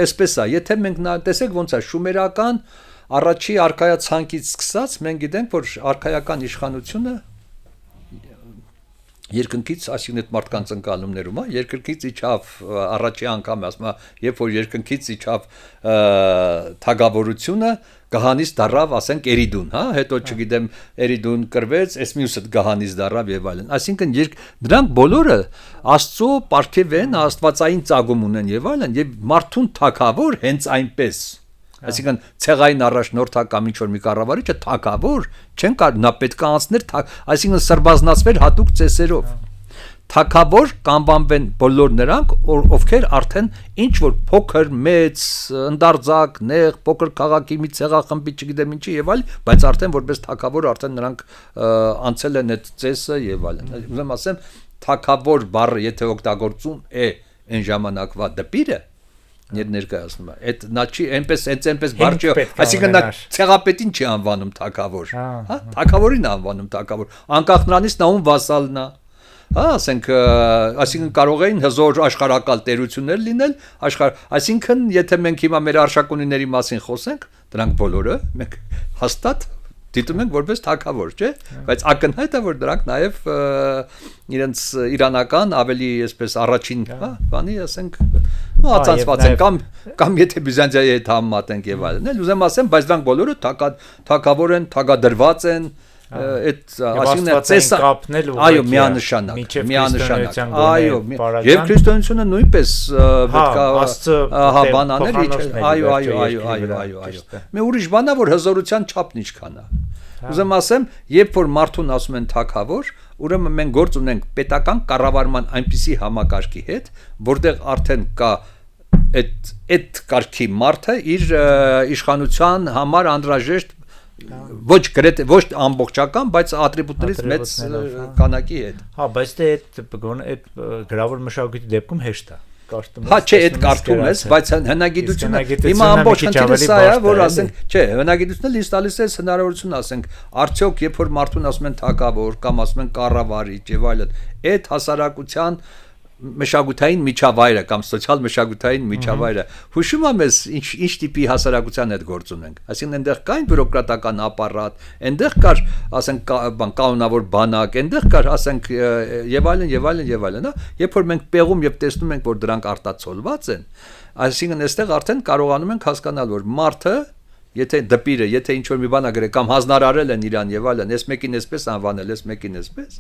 այսպես է, եթե մենք տեսեք ոնց է շումերական առաջի արքայացանկից սկսած, մենք գիտենք, որ արքայական իշխանությունը երկնքից ասին այդ մարդկանց ընկալումներում է երկնքից իջավ առաջի անգամ ասում է երբ որ երկնքից իջավ թագավորությունը գահանից դարավ ասենք Էրիդուն հա հետո չգիտեմ Էրիդուն կրվեց այս մյուսը գահանից դարավ եւ այլն այսինքն դրանք բոլորը Աստծո պարգև են աստվածային ծագում ունեն եւ այլն եւ մարդուն թագավոր հենց այնպես այսինքն ցեղային առաջնորդը կամ ինչ որ մի կառավարիչը թագավոր չեն կար նա պետք է անցներ այսինքն սրբազնացվեր հատուկ ծեսերով թագավոր կանվանվեն բոլոր նրանք ովքեր արդեն ինչ որ փոքր մեծ ընդարձակ նեղ փոքր քաղաքի մի ցեղախմբի չգիտեմ ինչի եւ այլ բայց արդեն որպես թագավոր արդեն նրանք անցել են այդ ծեսը եւ այլն ուզեմ ասեմ թագավոր բառը եթե օգտագործում է այն ժամանակվա դպիրը ներկայացնում է այդ նա չի այնպես բառ չի այսինքն նա ցեղապետին չի անվանում թագավոր հա թագավորին անվանում թագավոր անկախ նրանից նա ում վասալն է հա ասենք այսինքն կարող էին հզոր աշխարհակալ տերություններ լինել այսինքն եթե մենք հիմա մեր արշակունիների մասին խոսենք դրանք բոլորը մենք հաստատ դիտում ենք որպես թագավոր, չէ՞, բայց ակնհայտ է որ դրանք նաև իրենց իրանական ավելի այսպես առաջին, հա, բանի ասենք, ածածված են կամ եթե Բյուզանդիայի հետ համեմատենք եւ այլն, էլ ուզեմ ասեմ, բայց դրանք բոլորը թագավոր են, թագադրված են, այդ ասինքն ծեսա այո միանշանակ այո եւ քրիստոնեությունը նույնպես պետք է բանաներ այո մի ուրիշ բան է որ հզորության չափն ինչքան է ուզեմ ասեմ երբ որ մարդուն ասում են թագավոր ուրեմն մենք գործ ունենք պետական կառավարման այնպիսի համակարգի հետ որտեղ արդեն կա այդ կարգի մարդը իր իշխանության համար անհրաժեշտ ոչ գրեթե ոչ ամբողջական, բայց ատրիբուտներից մեծ քանակի հետ։ Հա, բայց դե այդ գրավոր մշակույթի դեպքում հեշտ է։ Հա, չէ, այդ կարդում ես, բայց հնագիտությունը հիմա ամբողջ խնդիրը սա է, որ ասենք, չէ, հնագիտությունը լույս տալիս է հնարավորություն ասենք, արդյոք երբ որ մարդուն ասում են թագավոր կամ ասում են կառավարիչ եւ այլն, այդ հասարակության մշակութային միջավայրը կամ սոցիալ մշակութային միջավայրը հուշում է մեզ ինչ տիպի հասարակության հետ գործ ունենք այսինքն այնտեղ կային բյուրոկրատական ապարատ այնտեղ կար ասենք կանոնավոր բանակ այնտեղ կար ասենք եւ այլն հա երբ որ մենք պեղում եւ տեսնում ենք որ դրանք արտացոլված են այսինքն այստեղ արդեն կարողանում ենք հասկանալ որ մարդը եթե դպիրը, եթե ինչ որ մի բան ագրե կամ հանձնարարել են իրան եւ այլն, ես մեկին էսպես անվանել, ես մեկին էսպես,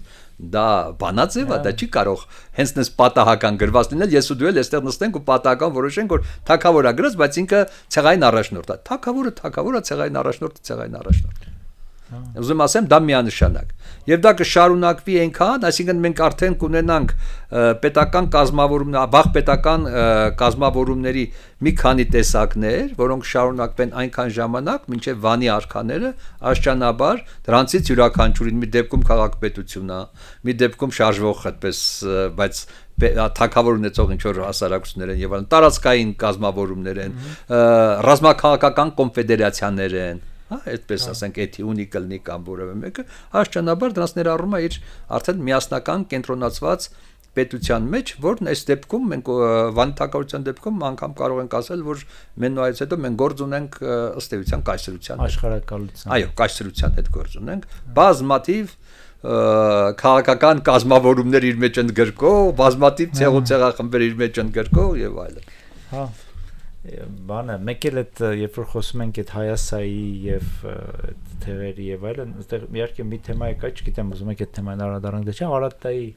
դա բանաձև է, դա չի կարող հենց նես պատահական գրված լինել, ես ու դու էլ այստեղ նստենք ու պատահական որոշենք, որ թագավոր է գրած, բայց ինքը ցեղային առաջնորդ է։ Թագավորը, ցեղային առաջնորդ։ Ուզում ասեմ, դա միանշանակ։ Եվ դա կշարունակվի այնքան, այսինքն մենք արդեն կունենանք պետական կազմավորումներ, վաղ պետական կազմավորումների մի քանի տեսակներ, որոնք շարունակվեն այնքան ժամանակ, մինչև Վանի արքաները աշճանաբար դրանցից յուրաքանչյուրին մի դեպքում քաղաքպետությունն է, մի դեպքում շարժվող այդպես, բայց թագավոր ունեցող ինչ որ հասարակություններ են եւ այլն, տարածքային կազմավորումներ են, ռազմաքաղաքական կոնֆեդերացիաներ են այդպես ասենք էթի ունի կլնի կամ որևէ մեկը աշճանաբար դրանց ներառում է իր արդեն միասնական կենտրոնացված պետության մեջ, որն այս դեպքում մենք վանտակարության դեպքում անգամ կարող ենք ասել, որ մենուայից հետո մենք գործ ունենք ըստ էության կայսրության աշխարհակալության։ Այո, կայսրության հետ գործ ունենք, բազմաթիվ քաղաքական կազմավորումներ իր մեջ ընդգրկող, բազմաթիվ ցեղախմբեր իր մեջ ընդգրկող եւ այլն։ Հա։ Բանը մեկ էլ այդ երբ որ խոսում ենք այդ Հայասայի եւ այդ թեղերի եւ այլն, այդտեղ իհարկե մի թեմա եկա, չգիտեմ, ուզում եք այդ թեման անդրադառնանք, դե չէ, Արատայի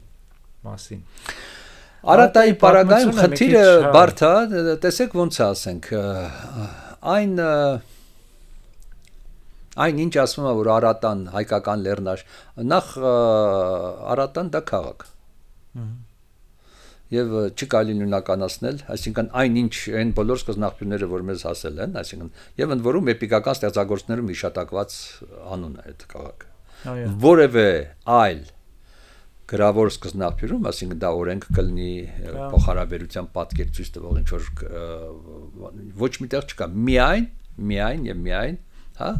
մասին։ Արատայի պարագայում խնդիրը բարդ է, տեսեք ոնց է ասենք, այն ինչ ասում է որ Արատան հայկական լեռնաշ, նախ Արատան դա քաղաք։ Եվ չի կարելի նույնականացնել, այսինքն այնինչ այն բոլոր սկզբնաղբյուրները, որ մեզ հասել են, այսինքն եւ ընդ որում էպիկական ստեղծագործներում հիշատակված անուն է այդ քաղաքը։ Որևէ այլ գրավոր սկզբնաղբյուրում, այսինքն դա օրենք կլինի փոխհարաբերության պատկեր ցույց տվող ինչ որ ոչ միտեղ չկա, միայն, հա,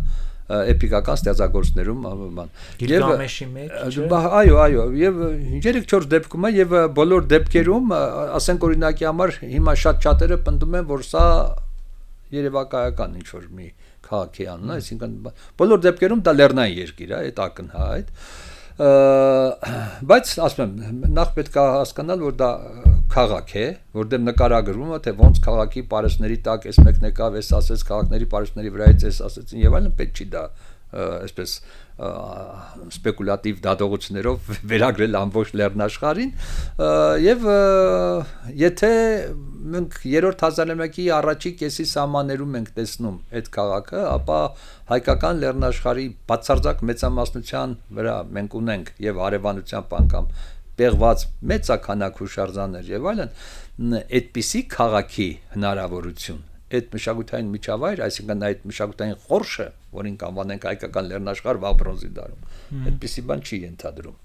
էպիկական ստեղծագործներում բան։ Գիլգամեշի մեջ։ Այո, եւ 3-4 դեպքում է եւ բոլոր դեպքերում, ասենք օրինակի համար հիմա շատ շատերը պնդում են, որ սա երևակայական ինչ որ մի քաղաքի անուն է, այսինքն բոլոր դեպքերում դա լեռնային երկիր է, այդ ակնհայտ։ Բայց ասում եմ, նախ պետք է հասկանալ, որ դա քաղաք է, որտեղ նկարագրվում է, թե ոնց քաղաքի պարիսպների տակ էս մեկն եկավ, էս ասեց քաղաքների պարիսպների վրայից էս ասեցին եւ այլն, պետք չի դա այսպես սպեկուլատիվ դատողություններով վերագրել ամբողջ լեռնաշխարհին եւ եթե մենք 3-րդ հազարամյակի առաջի կեսի սահմաններում ենք տեսնում այդ քաղաքը, ապա հայկական լեռնաշխարհի բացարձակ մեծամասնության վրա մենք ունենք եւ արևանությամբ անգամ պեղված մեծականակ հուշարձաններ եւ այլն, այդպիսի քաղաքի հնարավորություն այդ մշակութային միջավայր, այսինքն այդ մշակութային խորշը, որին կանվանենք հայկական լեռնաշխարհ վաղ բրոնզի դարում, այդպիսի բան չի ենթադրում։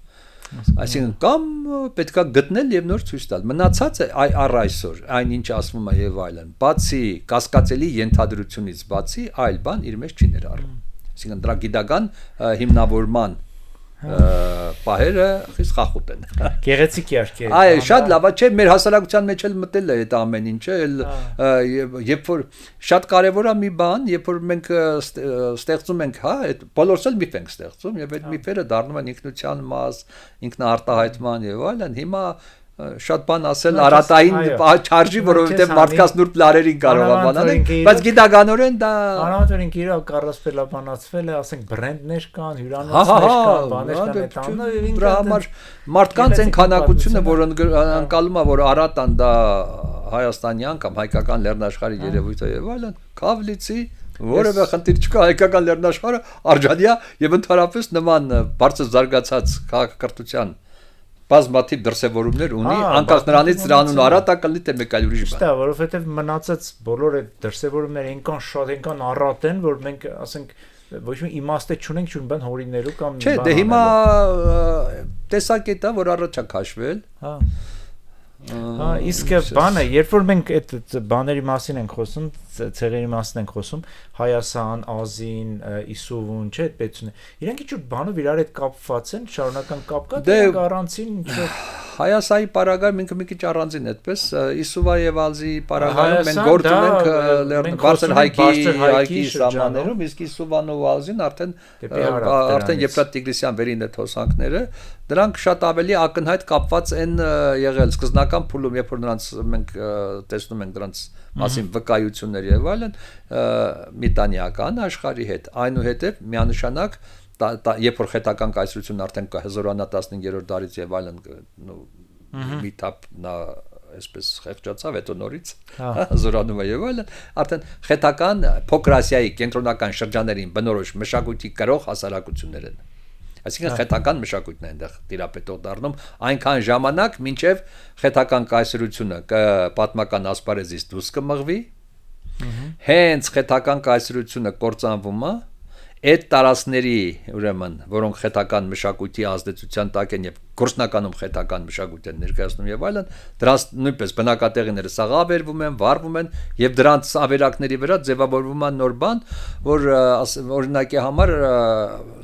Այսինքն կամ պետքա գտնել եւ նոր ցույց տալ։ Մնացածը առ այսօր, այնինչ ասվում է եւ այլն, բացի կասկածելի ենթադրությունից բացի այլ բան իր մեջ չի ներառում։ Այսինքն դրա գիտական հիմնավորման պահերը խիստ խախուտ են։ Գեղեցիկ իհարկե։ Այո, շատ լավ է, չէ, մեր հասարակության մեջ էլ մտել է այդ ամեն ինչը, երբ որ շատ կարևոր է մի բան, երբ որ մենք ստեղծում ենք, հա, այդ բոլորս էլ միֆ ենք ստեղծում եւ այդ միֆերը դառնում են ինքնության մաս, ինքնաարտահայտման եւ այլն։ Հիմա շատ բան ասել Արատային չարժի, որովհետև մարդկանց նուրբ լարերին կարող է բանանել, բայց գիտականորեն դա անհատորեն իրոք կառասպելաբանացվել է, ասենք բրենդներ կան, հյուրանոցներ կան, բաներ կան, այդ ամենը դրա համար մարդկանց այն քանակությունը, որ անցալում է, որ Արատան դա հայաստանյան կամ հայկական լեռնաշխարհի երևույթ է եւ այլն, Քավլիցի որևէ խնդիր չկա, հայկական լեռնաշխարհը արժանիա եւ ընդհանրապես նման բարձր զարգացած քաղաքակրթության բազմաթիվ դրսևորումներ ունի, անկախ նրանից դրանուն Արատա կլինի թե մեկ այլ ուրիշ բան։ Ճիշտ է, որովհետև մնացած բոլոր այդ դրսևորումները այնքան շատ, այնքան առատ են, որ մենք ասենք ոչ մի իմաստ չունենք չուն բան հորինելու կամ Չէ, դե հիմա տեսակետ է, որ առաջ է քաշվել։ Հա։ Հա, իսկ բանը, երբ որ մենք այդ բաների մասին ենք խոսում, ցեղերի մասին ենք խոսում, Հայասան, Ազին, Իսուվուն, չէ, այդ պետությունը։ Իրանք ինչ-որ բանով իրար հետ կապված են, շարունական կապ կա, թե առանցին ինչ-որ Հայասայի պարագայում ինքը մի քիչ առանձին այդպես, Իսուվա եւ Ալզի պարագայում մենք գործ ունենք բարձր հայքի սահմաններում, իսկ Իսուվան ու Ալզին արդեն Եփրատ Տիգրիսյան վերին այդ հոսանքները, դրանք շատ ավելի ակնհայտ կապված են եղել սկզբնական փուլում, երբ որ նրանց մենք տեսնում ենք դրանց մասին վկայություններ եւ այլն միտանիական աշխարհի հետ, այնուհետեւ միանշանակ երբ որ խետական կայսրությունն արդեն կհզորանա 15-րդ դարից եւ այլն միտապ նա այսպես խեղճացավ հետո նորից զորանում է եւ այլն արդեն խետական փոքրասիայի կենտրոնական շրջաներին բնորոշ մշակույթի կրող հասարակություններ են այսինքն խետական մշակույթն է այնտեղ տիրապետող դառնում այնքան ժամանակ մինչեւ խետական կայսրությունը պատմական ասպարեզից դուրս կմղվի հենց խետական կայսրությունը կործանվում է այդ տարածքների ուրեմն որոնք խետական մշակույթի ազդեցության տակ են եւ գործնականում խետական մշակույթ են ներկայացնում եւ այլն, դրանց նույնպես բնակատեղիները սաղավերվում են, վառվում են եւ դրանց ավերակների վրա ձևավորվում է նոր բան, որ օրինակի համար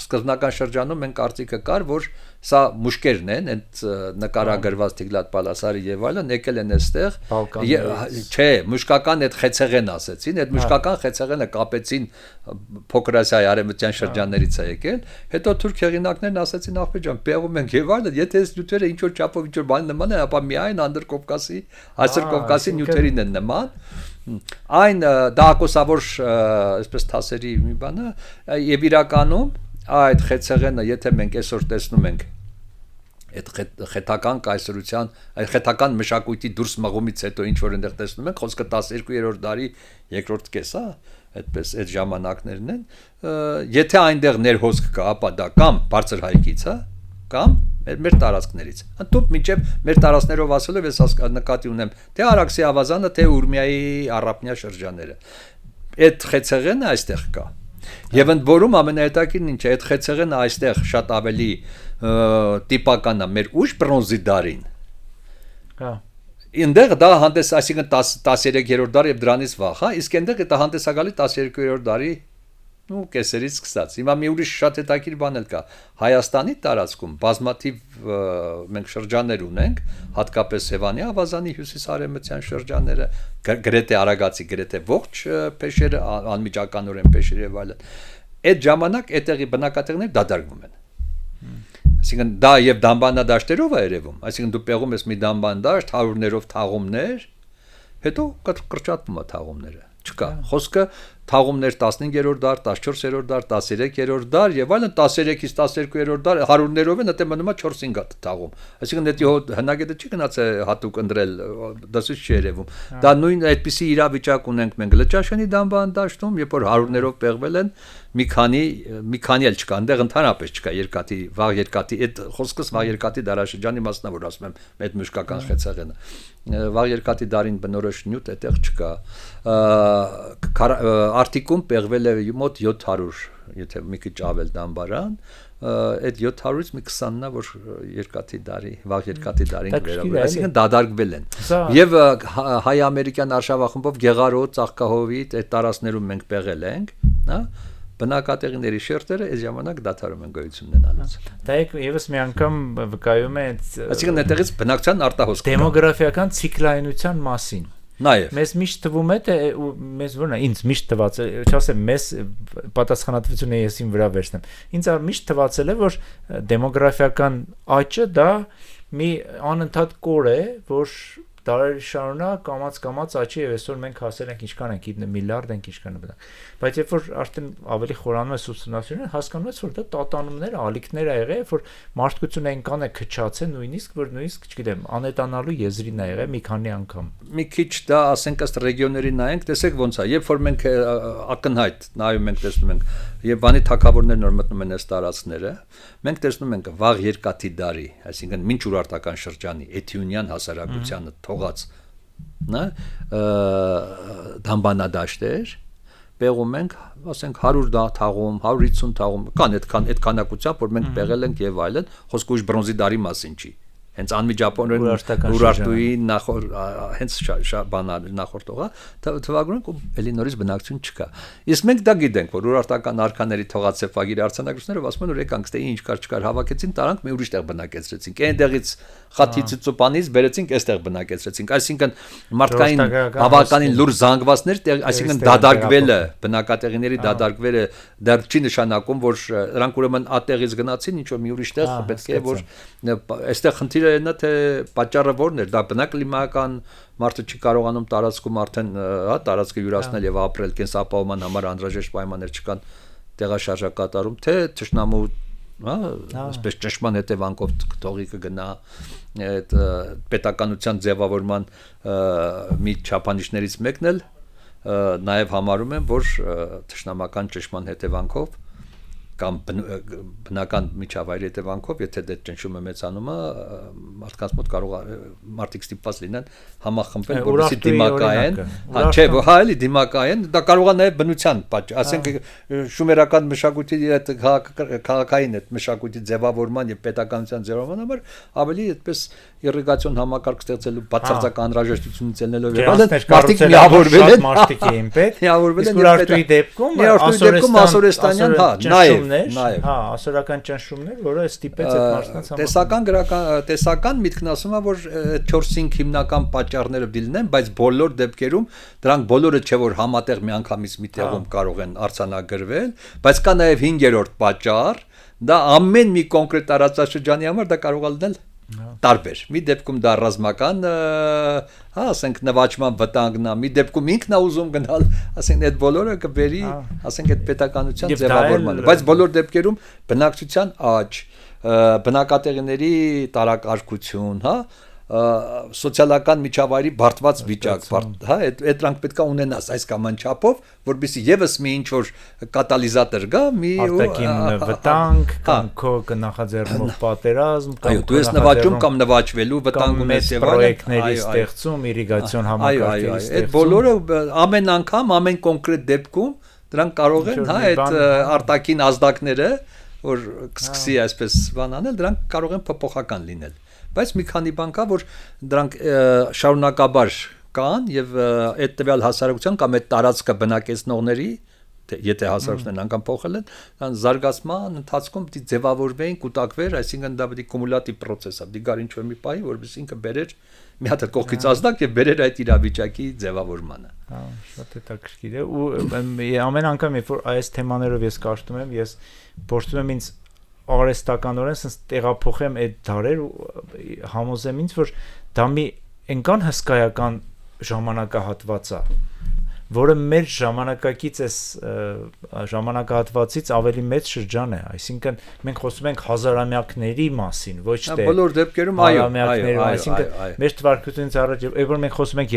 սկզբնական շրջանում մենք կարծիքը կար, որ սա մուշկերն են, այդ նկարագրված Տիգլատ Պալասարի եւ այլն եկել են այստեղ, չէ, մուշկական այդ խեցեղեն ասեցին, այդ մուշկական խեցեղենը կապեցին Փոքր Ասիայի արևմտյան շրջաններից է եկել, հետո թուրք հեղինակներն ասեցին ախպեջան, բեղում ենք եւ այլն, եթե այս նյութերը ինչ որ չափով ինչ որ բան նման է, ապա միայն Անդրկովկասի, Այսր Կովկասի նյութերին են նման։ Այն դա ակոսավոր այսպես թասերի մի բան է, եւ իրականում այդ խեցեղենը, եթե մենք այսօր տեսնում ենք այդ խետական կայսրության, այդ խետական մշակույթի դուրս մղումից հետո ինչ որ այնտեղ տեսնում ենք, խոսքը 12-րդ դարի երկրորդ կես, այդպես այդ ժամանակներն են, եթե այնտեղ ներհոսք կա, ապա դա կամ բարձր հայկից, կամ մեր տարածքներից։ Ընդդուպ մինչև մեր տարածքներով ասելով ես նկատի ունեմ թե Արաքսի ավազանը, թե Ուրմիայի առափնյա շրջանները։ Այդ խեցեղենը այստեղ կա։ Եվ ընդ որում ամենահետաքրքիրն ինչ է, այդ խեցեղենը այստեղ շատ ավելի տիպական է մեր ուշ բրոնզի դարին։ Այնտեղ դա հանդես, այսինքն 13-րդ դար եւ դրանից վաղ, իսկ այնտեղ դա հանդես է գալի 12-րդ դարի ու կեսերից սկսած։ Հիմա մի ուրիշ շատ հետաքրքիր բան էլ կա։ Հայաստանի տարածքում բազմաթիվ մենք շրջաններ ունենք, հատկապես Սևանի ավազանի հյուսիսարևմտյան շրջանները, գրեթե Արագածի, գրեթե ողջ փեշերը, անմիջականորեն փեշերը եւ այլն։ Այդ ժամանակ այդտեղի բնակատեղիները դադարվում են։ Այսինքն դա եւ դամբանադաշտերով է երևում, այսինքն դու պեղում ես մի դամբանդաշտ, հարյուրներով թաղումներ, հետո կրճատվում է թաղումները։ Չկա։ Խոսքը թաղումներ 15-րդ դար, 14-րդ դար, 13-րդ դար եւ այլն 13-ից 12-րդ դար հարյուրներով են, դե մնում է 4-5 հատ թաղում։ Այսինքն դա հնագետը չի գնաց հատուկ ընտրել, դասից չի երևում։ Դա նույն այդպիսի իրավիճակ ունենք մենք Լճաշենի դամբանդաշտում, երբ որ հարյուրներով պեղվել են մի քանի էլ չկա, այնտեղ ընդհանրապես չկա երկաթի, վաղ երկաթի, այդ խոսքս վաղ երկաթի դարաշրջանի մասն է, որ ասում եմ, այդ մշկական խեցեղենը։ Վաղ երկաթի դարին բնորոշ նյութ այդտեղ չկա։ Արտիկում պեղվել է մոտ 700, եթե մի քիչ ավել դամբարան, այդ 700-ից մի 20-նա որ երկաթի դարի, վաղ երկաթի դարին վերաբերում, այսինքն դադարվել են։ Եվ հայ-ամերիկյան արշավախմբով Գեղարո, Ծաղկահովիտ այդ տարածքներում մենք պեղել ենք, հա։ Բնակատեղիների շերտերը այս ժամանակ դադարում են գոյություն ունենալուց։ Դա եւս մի անգամ վկայում է այսինքն այդտեղից բնակչության արտահոսք դեմոգրաֆիական ցիկլայնության մասին։ Նաեւ մեզ միշտ թվում է թե մեզ որն է ինձ միշտ թված է, չասեմ մեզ պատասխանատվությունը եսին վրա վերցնեմ։ Ինձ միշտ թվացել է որ դեմոգրաֆիական աճը դա մի անընդհատ կոր է, որ դարերի շարունակ կամած աճի եւ այսօր մենք հասել ենք ինչքան ենք միլիարդ ենք ինչքան է բնակ բայց երբ որ արդեն ավելի խորանում է ուսումնասիրությունը հասկանում ես որ դա տատանումներ ալիքներ ա եղել որ մարդկությունը այնքան է քչացել նույնիսկ որ նույնիսկ չգիտեմ անետանալու եզրին ա եղել մի քանի անգամ մի քիչ դա ասենք ըստ ռեգիոնների նայենք տեսեք ոնց է երբ որ մենք ակնհայտ նայում ենք տեսնում ենք եւ բանի թակավորներն նոր մտնում են այս տարածքները մենք տեսնում ենք վաղ երկաթի դարի այսինքն մինչ ուրարտական շրջանի էթիոնյան հասարակությանը թողած նա դամբանադաշտեր պեղում ենք ասենք 100 թաղում 150 թաղում կան այդ քանակությամբ որ մենք պեղել ենք եւ այլն խոսքը ուժ բրոնզի դարի մասին չի հենց անմիջապորեն Ուրարտուի հենց նախորդողա թվագրունք էլի նորից բնակչություն չկա իսկ մենք դա գիտենք որ ուրարտական արքաների թողած սեփագիր արձանագրությունները ասում են որ եկանք ստե ինչ կար չկար հավաքեցին տարանք մի ուրիշ տեղ բնակեցրեցինք այնտեղից խաթից ծուպանից բերեցինք այստեղ բնակեցրեցինք այսինքն մարդկային բավականին լուր զանգվածներ այսինքն դադարգվելը բնակատեղիների դադարգվելը դեռ չի նշանակում որ նրանք ուրեմն ատեղից գնացին ինչ որ մի ուրիշ տեղ պետք է որ այստեղ խնդիրը նա թե պատճառը որն էր դա բնակ կլիմայական մարդը չի կարողանում տարածքում արդեն հա տարածքը յուրացնել եւ ապրել կենսապահովման համար անհրաժեշտ պայմաններ չկան տեղաշարժակատարում թե ճշնամու հա այսպես ճշման հետևանքով թողի կգնա այդ պետականության ձևավորման մի չափանիշներից մեկն էլ նաեւ համարում են որ ճշնամական ճշման հետևանքով կամ բնական միջավայրի հետևանքով, եթե դե ճնշումը մեծանում է, մարդկանց մոտ կարող է մարդիկ ստիպված լինեն համախմբել, որովհետեւ դիմակայեն, չէ, հա, էլի դիմակայեն, դա կարող է նաև բնության պատճառ, ասենք շումերական մշակույթի հետ քաղաքային այդ մշակույթի ձևավորման եւ պետականության ձևավորման համար ավելի այդպես իրիգացիոն համակարգ ստեղծելու բացարձակ անհրաժեշտություն ցելնելով եւ այլն մարդիկ միավորվել են մարդիկ էին պետք միավորվել են Արտուի դեպքում ասորեստանյան նաև հա ասորական ճնշումներ որը ստիպեց այդ մարդկանց տեսական միտքն ասում է որ 4-5 հիմնական պատճառները դիլնեն բայց բոլոր դեպքերում դրանք բոլորը չէ որ համատեղ միանգամից մի տեղում կարող են արձանագրվել բայց կա նաև 5-րդ պատճառ դա ամեն մի կոնկրետ տարածաշրջանի համար դա կարող է լինել տարբեր մի դեպքում դա ռազմական հա ասենք նվաճման վտանգն է մի դեպքում ինքն է ուզում գնալ ասենք այդ բոլորը կբերի ասենք այդ պետականության ձևավորմանը բայց բոլոր դեպքերում բնակչության աճ բնակատեղիների տարակարգություն հա սոցիալական միջավայրի բարդված վիճակ, հա, այդ դրանք պետք է ունենաս այս կամ այն չափով, որովհետեւ եւս մի ինչ որ կատալիզատոր գա, մի արտաքին վտանգ կամ քո կնախաձեռնող պատերազմ, կամ դու ես նվաճում կամ նվաճվելու վտանգ ունես եւ այլն, պրոյեկտների ստեղծում, իրիգացիոն համակարգերի ստեղծում, այդ բոլորը ամեն անգամ, ամեն կոնկրետ դեպքում դրանք կարող են, հա, այդ արտաքին ազդակները, որ կսկսի այսպես բան անել, դրանք կարող են փոփոխական լինել բայց մի քանի բան կա որ դրանք շարունակաբար կան եւ այդ տվյալ հասարակության կամ այդ տարածքը բնակեցնողների եթե հասարակությունն անգամ փոխել են զարգացման ընթացքում պիտի ձևավորվեն կուտակվեր այսինքն դա պիտի կումուլատիվ process է պիտի գար ինչ որ մի պահի որովհետեւ ինքը բերեր մի հատ կողքից ազդակ եւ բերեր այդ իրավիճակի ձևավորմանը հա շատ հետաքրքիր է ու ամեն անգամ երբ որ այս թեմաներով ես կաշտում եմ ես փորձում եմ ինձ արհեստականորեն sense տեղափոխեմ այդ դարեր ու համոզեմ ինձ որ դա մի այնքան հսկայական ժամանակահատված է որը մեր ժամանակակից էս ժամանակահատվածից ավելի մեծ շրջան է այսինքն մենք խոսում ենք հազարամյակների մասին ոչ թե բոլոր դեպքերում այո այսինքն մեր թվարկությունից առաջ երբ որ մենք խոսում ենք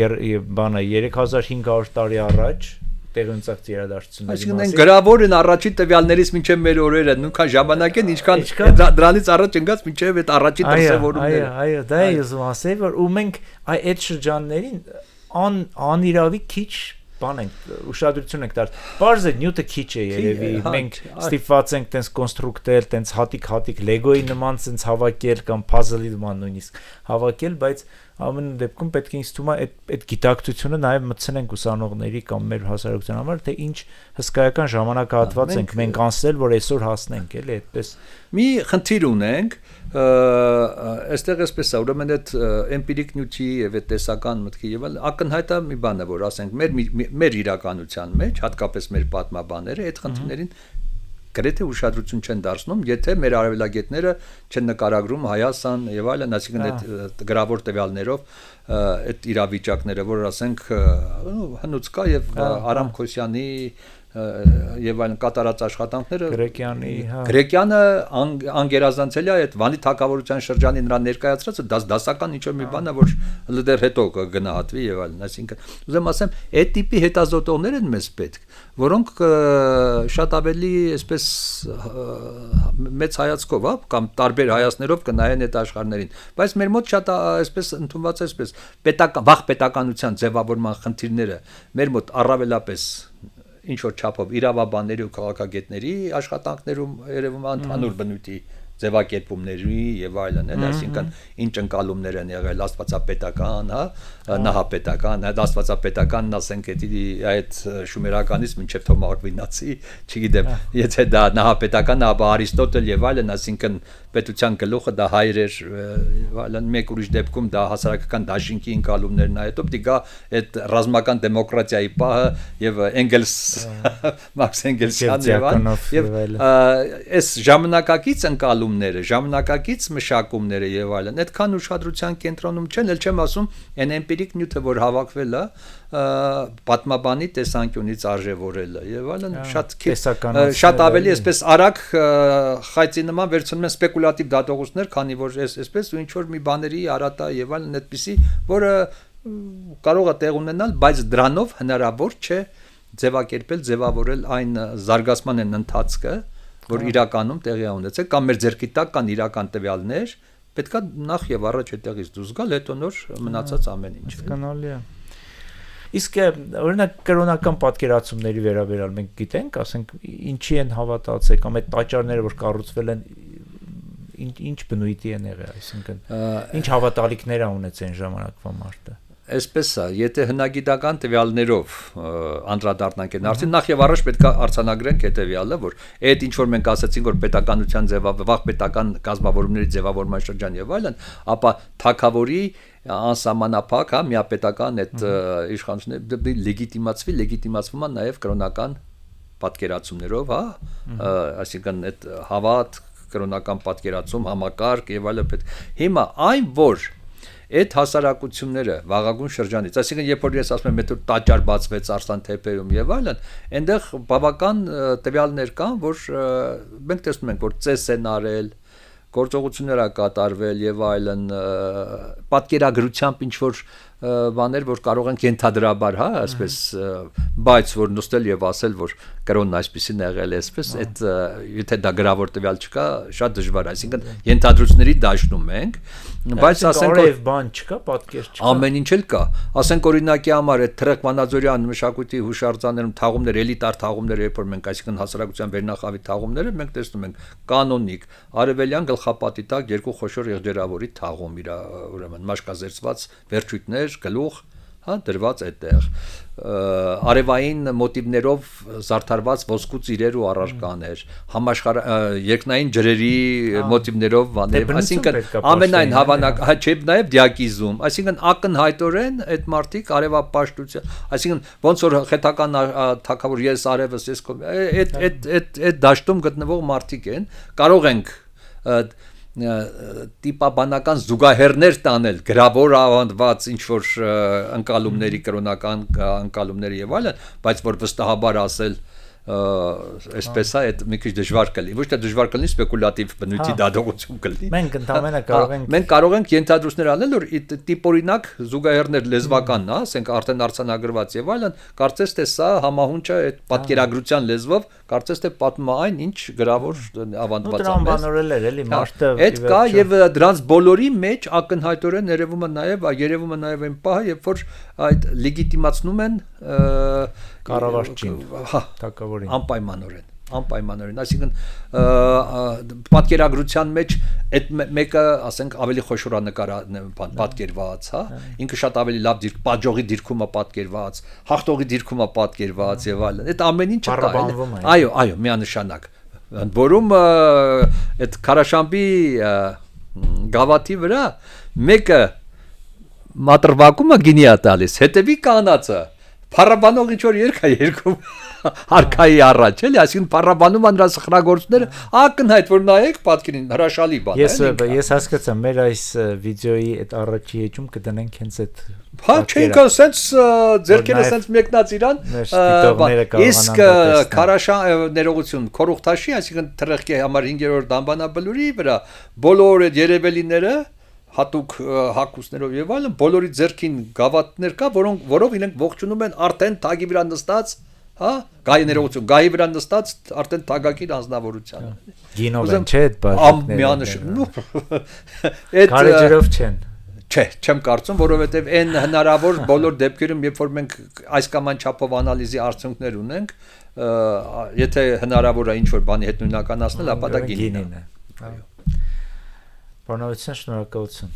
բանը 3500 տարի առաջ տեղունցած իրադարձությունների մասին։ Այսինքն գրավոր են առաջի տվյալներից մինչև մեր օրերը, նույնքան ժամանակ են, ինչքան դրանից առաջ ընկած մինչև այդ առաջի դրսևորումները։ Այո, դա է ուզում ասել, որ ու մենք այդ շրջաններին անիրավի քիչ բան ենք ուշադրություն ենք տալ։ Պարզ է նյութը քիչ է երևի, մենք ստիպված ենք տենց կոնստրուկտել, տենց հատիկ լեգոյի նման տենց հավաքել կամ puzzle-ի նման նույնիսկ հավաքել, բայց ամեն դեպքում պետք է ինձ թվում է այդ գիտակցությունը նաև մտցնենք ուսանողների կամ մեր հասարակության համար թե ինչ հսկայական ժամանակահատված ենք մենք անցնել որ այսօր հասնենք էլի այդպես մի խնդիր ունենք այստեղ էսպես է ուրեմն այդ էմպիրիկ նյութի եւ այդ տեսական մտքի եւ ակնհայտ է մի բան է որ ասենք մեր իրականության մեջ հատկապես մեր պատմաբանները այդ խնդիրներին գրեթե ուշադրություն չեն դարձնում, եթե մեր արևելագետները չեն նկարագրում Հայաստան եւ այլն, այսինքն այդ գրավոր տվյալներով այդ իրավիճակները, որ ասենք հնուց կա եւ Արամ Քոսյանի եւ այլն կատարած աշխատանքները Գրեկյանը անգերազանցելի է այդ Վանի թագավորության շրջանի նրա ներկայացրածը դասական ինչ որ մի բան է որ լդեր հետո կգնահատվի եւ այլն այսինքն ուզեմ ասեմ այդ տիպի հետազոտողներ են մեզ պետք որոնք շատ ավելի այսպես մեծ հայացքով հա կամ տարբեր հայացքներով կնայեն այդ աշխարհներին բայց մեր մոտ շատ այսպես ընդունված է այսպես վաղ պետականության ձևավորման խնդիրները մեր մոտ առավելապես ինչ որ չափով իրավաբանների ու քաղաքագետների աշխատանքներում երևում ընդհանուր բնույթի ձևակերպումների եւ այլն, այսինքն ինչ ընկալումներ են եղել աստվածապետական, հա, նահապետական, այդ աստվածապետականն ասենք այդ շումերականից մինչև Թոմա Ակվինացի, չգիտեմ, եթե դա նահապետական, ապա Արիստոտել եւ այլն, այսինքն պետության գլուխը դա հայր էր, այլն մեկ ուրիշ դեպքում դա հասարակական դաշինքի ընկալումներն է, հետո պիտի գա այդ ռազմական դեմոկրատիայի պահը եւ Էնգելս, Մարքս Էնգելսյան եւ այս ժամանակակից ընկալումները, ժամանակակից մշակումները եւ այլն, այդքան ուշադրության կենտրոնում չեն, ել չեմ ասում այն էմպիրիկ նյութը, որ հավաքվել է պատմաբանի տեսանկյունից արժևորելը եւ այլն շատ ավելի այսպես արագ խայծի նման վերցնում են սպեկուլատիվ դատողություններ, քանի որ այսպես ու ինչ որ մի բաների արատա եւ այլն այդպիսի, որը կարող է տեղ ունենալ, բայց դրանով հնարավոր չէ ձևակերպել, ձևավորել այն զարգացման ընթացքը, որ իրականում տեղի ունեցել, կամ մեր ձեռքի տակ կան իրական տվյալներ, պետքա նախ եւ առաջ այդտեղից դուրս գալ, հետո նոր մնացած ամեն ինչ։ Հասկանալի է։ Իսկ օրինակ կրոնական պատկերացումների վերաբերյալ մենք գիտենք, ասենք ինչի են հավատացել կամ այդ տաճարները, որ կառուցվել են, ինչ բնույթի են եղել, այսինքն ինչ հավատալիքներ ա ունեցել ժամանակվա մարդը։ Այսպես է, եթե հնագիտական տվյալներով անդրադառնանք այն արդեն նախ եւ առաջ պետք է արձանագրենք հետեւյալը, որ այդ ինչ որ մենք ասացինք, որ պետականության վաղ պետական կազմավորումների ձևավորման շրջան եւ այլն, ապա թագավորի անսահմանափակ, միապետական այդ իշխանությունը լեգիտիմացվում է նաեւ կրոնական պատկերացումներով, այսինքն այդ հավատ, կրոնական պատկերացում, համակարգ եւ այլն պետք։ Հիմա այն որ այդ հասարակությունները վաղագույն շրջանից, այսինքն երբ որ ես ասում եմ, այդ տաճար բացվեց Արսլան թեփերում եւ այլն, այնտեղ բավական տվյալներ կան, որ մենք տեսնում ենք, որ ծես են արել, գործողություններ ա կատարվել եւ այլն, պատկերագրությամբ ինչ որ բաներ, որ կարող են ենթադրաբար, այսպես, բայց որ նստել եւ ասել, որ կրոնն այսպեսին եղել է, այսպես, այդ եթե դա գրավոր տվյալ չկա, շատ դժվար է, այսինքն ենթադրությունների դաշնում ենք, բայց ասենք որ բան չկա, պատկեր չկա։ Ամեն ինչ էլ կա։ Ասենք օրինակի համար այդ Թրեք Վանաձորյան մշակույթի հուշարձաններում թաղումներ, էլիտար թաղումներ, երբ որ մենք այսինքն հասարակության վերնախավի թաղումները մենք տեսնում ենք կանոնիկ արևելյան գլխապատի տակ երկու խոշոր եղջերավորի թաղում իր ուրեմն մաշկազերծված վերջույթներ, գլուխ, դրված այդտեղ արևային մոտիվներով զարդարված ոսկու ծիրեր ու առարկաներ, երկնային ջրերի մոտիվներով բաներ, այսինքն ամենայն հավանական, չէ, նաև դիակիզում, այսինքն ակնհայտորեն այդ մարդիկ արևապաշտության, այսինքն ոնց որ խետական թագավոր ես արևս ես այդ դաշտում գտնվող մարդիկ են, կարող ենք տիպաբանական զուգահեռներ տանել գրավոր ավանդված ինչ որ ընկալումների կրոնական ընկալումների եւ այլն, բայց որ վստահաբար ասել այսպես է, այդ մի քիչ դժվար կլինի, ոչ թե դժվար կլինի, սպեկուլատիվ բնույթի դատողություն կլինի։ Մենք ընդհանրապես կարող ենք մենք կարող ենք ենթադրություններ անել, որ տիպօրինակ զուգահեռներ լեզվականն է, ասենք արդեն արձանագրված եւ այլն, կարծես թե սա համահունչ է այդ պատկերագրության լեզվով, կարծես թե պատմում է այն, ինչ գրավոր ավանդված է։ Դրան բանորել էր էլի մարդը։ Այդ կա եւ դրանց բոլորի մեջ ակնհայտորեն երևում է նաեւ այն պահը, երբ որ այդ լեգիտիմացնում են կառավարչին, թագավորին, անպայմանորեն, այսինքն պատկերագրության մեջ այդ մեկը, ասենք, ավելի խոշորանկար պատկերված, ինքը շատ ավելի լավ պատժողի դիրքում է պատկերված, հաղթողի դիրքում է պատկերված եւ այլն, այդ ամեն ինչը կա, այո, միանշանակ, որում այդ Քարաշամբի գավաթի վրա մեկը մատրվակումը գինի է տալիս, հետևի կանացը Փառաբանող ինչ որ երգ է երգում արքայի առաջ, էլի, այսինքն փառաբանում նրա սխրագործները ակնհայտ որ նայեք պատկերին հրաշալի բան է։ Ես հասկացա, մեր այս վիդեոյի այդ առաջի էջում կդնենք հենց այդ չենք ասենց ձերքերը ասենց մեկնած իրան, իսկ Քարաշա ներողություն Քորուղթաշի, այսինքն Թրեխկի համար 5-րդ անվանաբլուրի վրա բոլոր այդ երևելիները հատուկ հակուսներով եւ այլն բոլորի ձեռքին գավաթներ կա, որով իրենք ողջունում են արդեն թագի վրա նստած, գայի ներողություն, գայի վրա նստած արդեն թագակիր անձնավորությանը։ Գինով են, չէ՞ այդ բաժակները։ Այդ կարեջերով չեն։ Չէ, չեմ կարծում, որովհետեւ այն հնարավոր բոլոր դեպքերում, երբ որ մենք այս կամ այն չափով անալիզի արդյունքներ ունենք, եթե հնարավոր է ինչ որ բանի հետ նույնականացնել, ապա դա գինին է։ Այո։ Բանալության շնորհակալություն։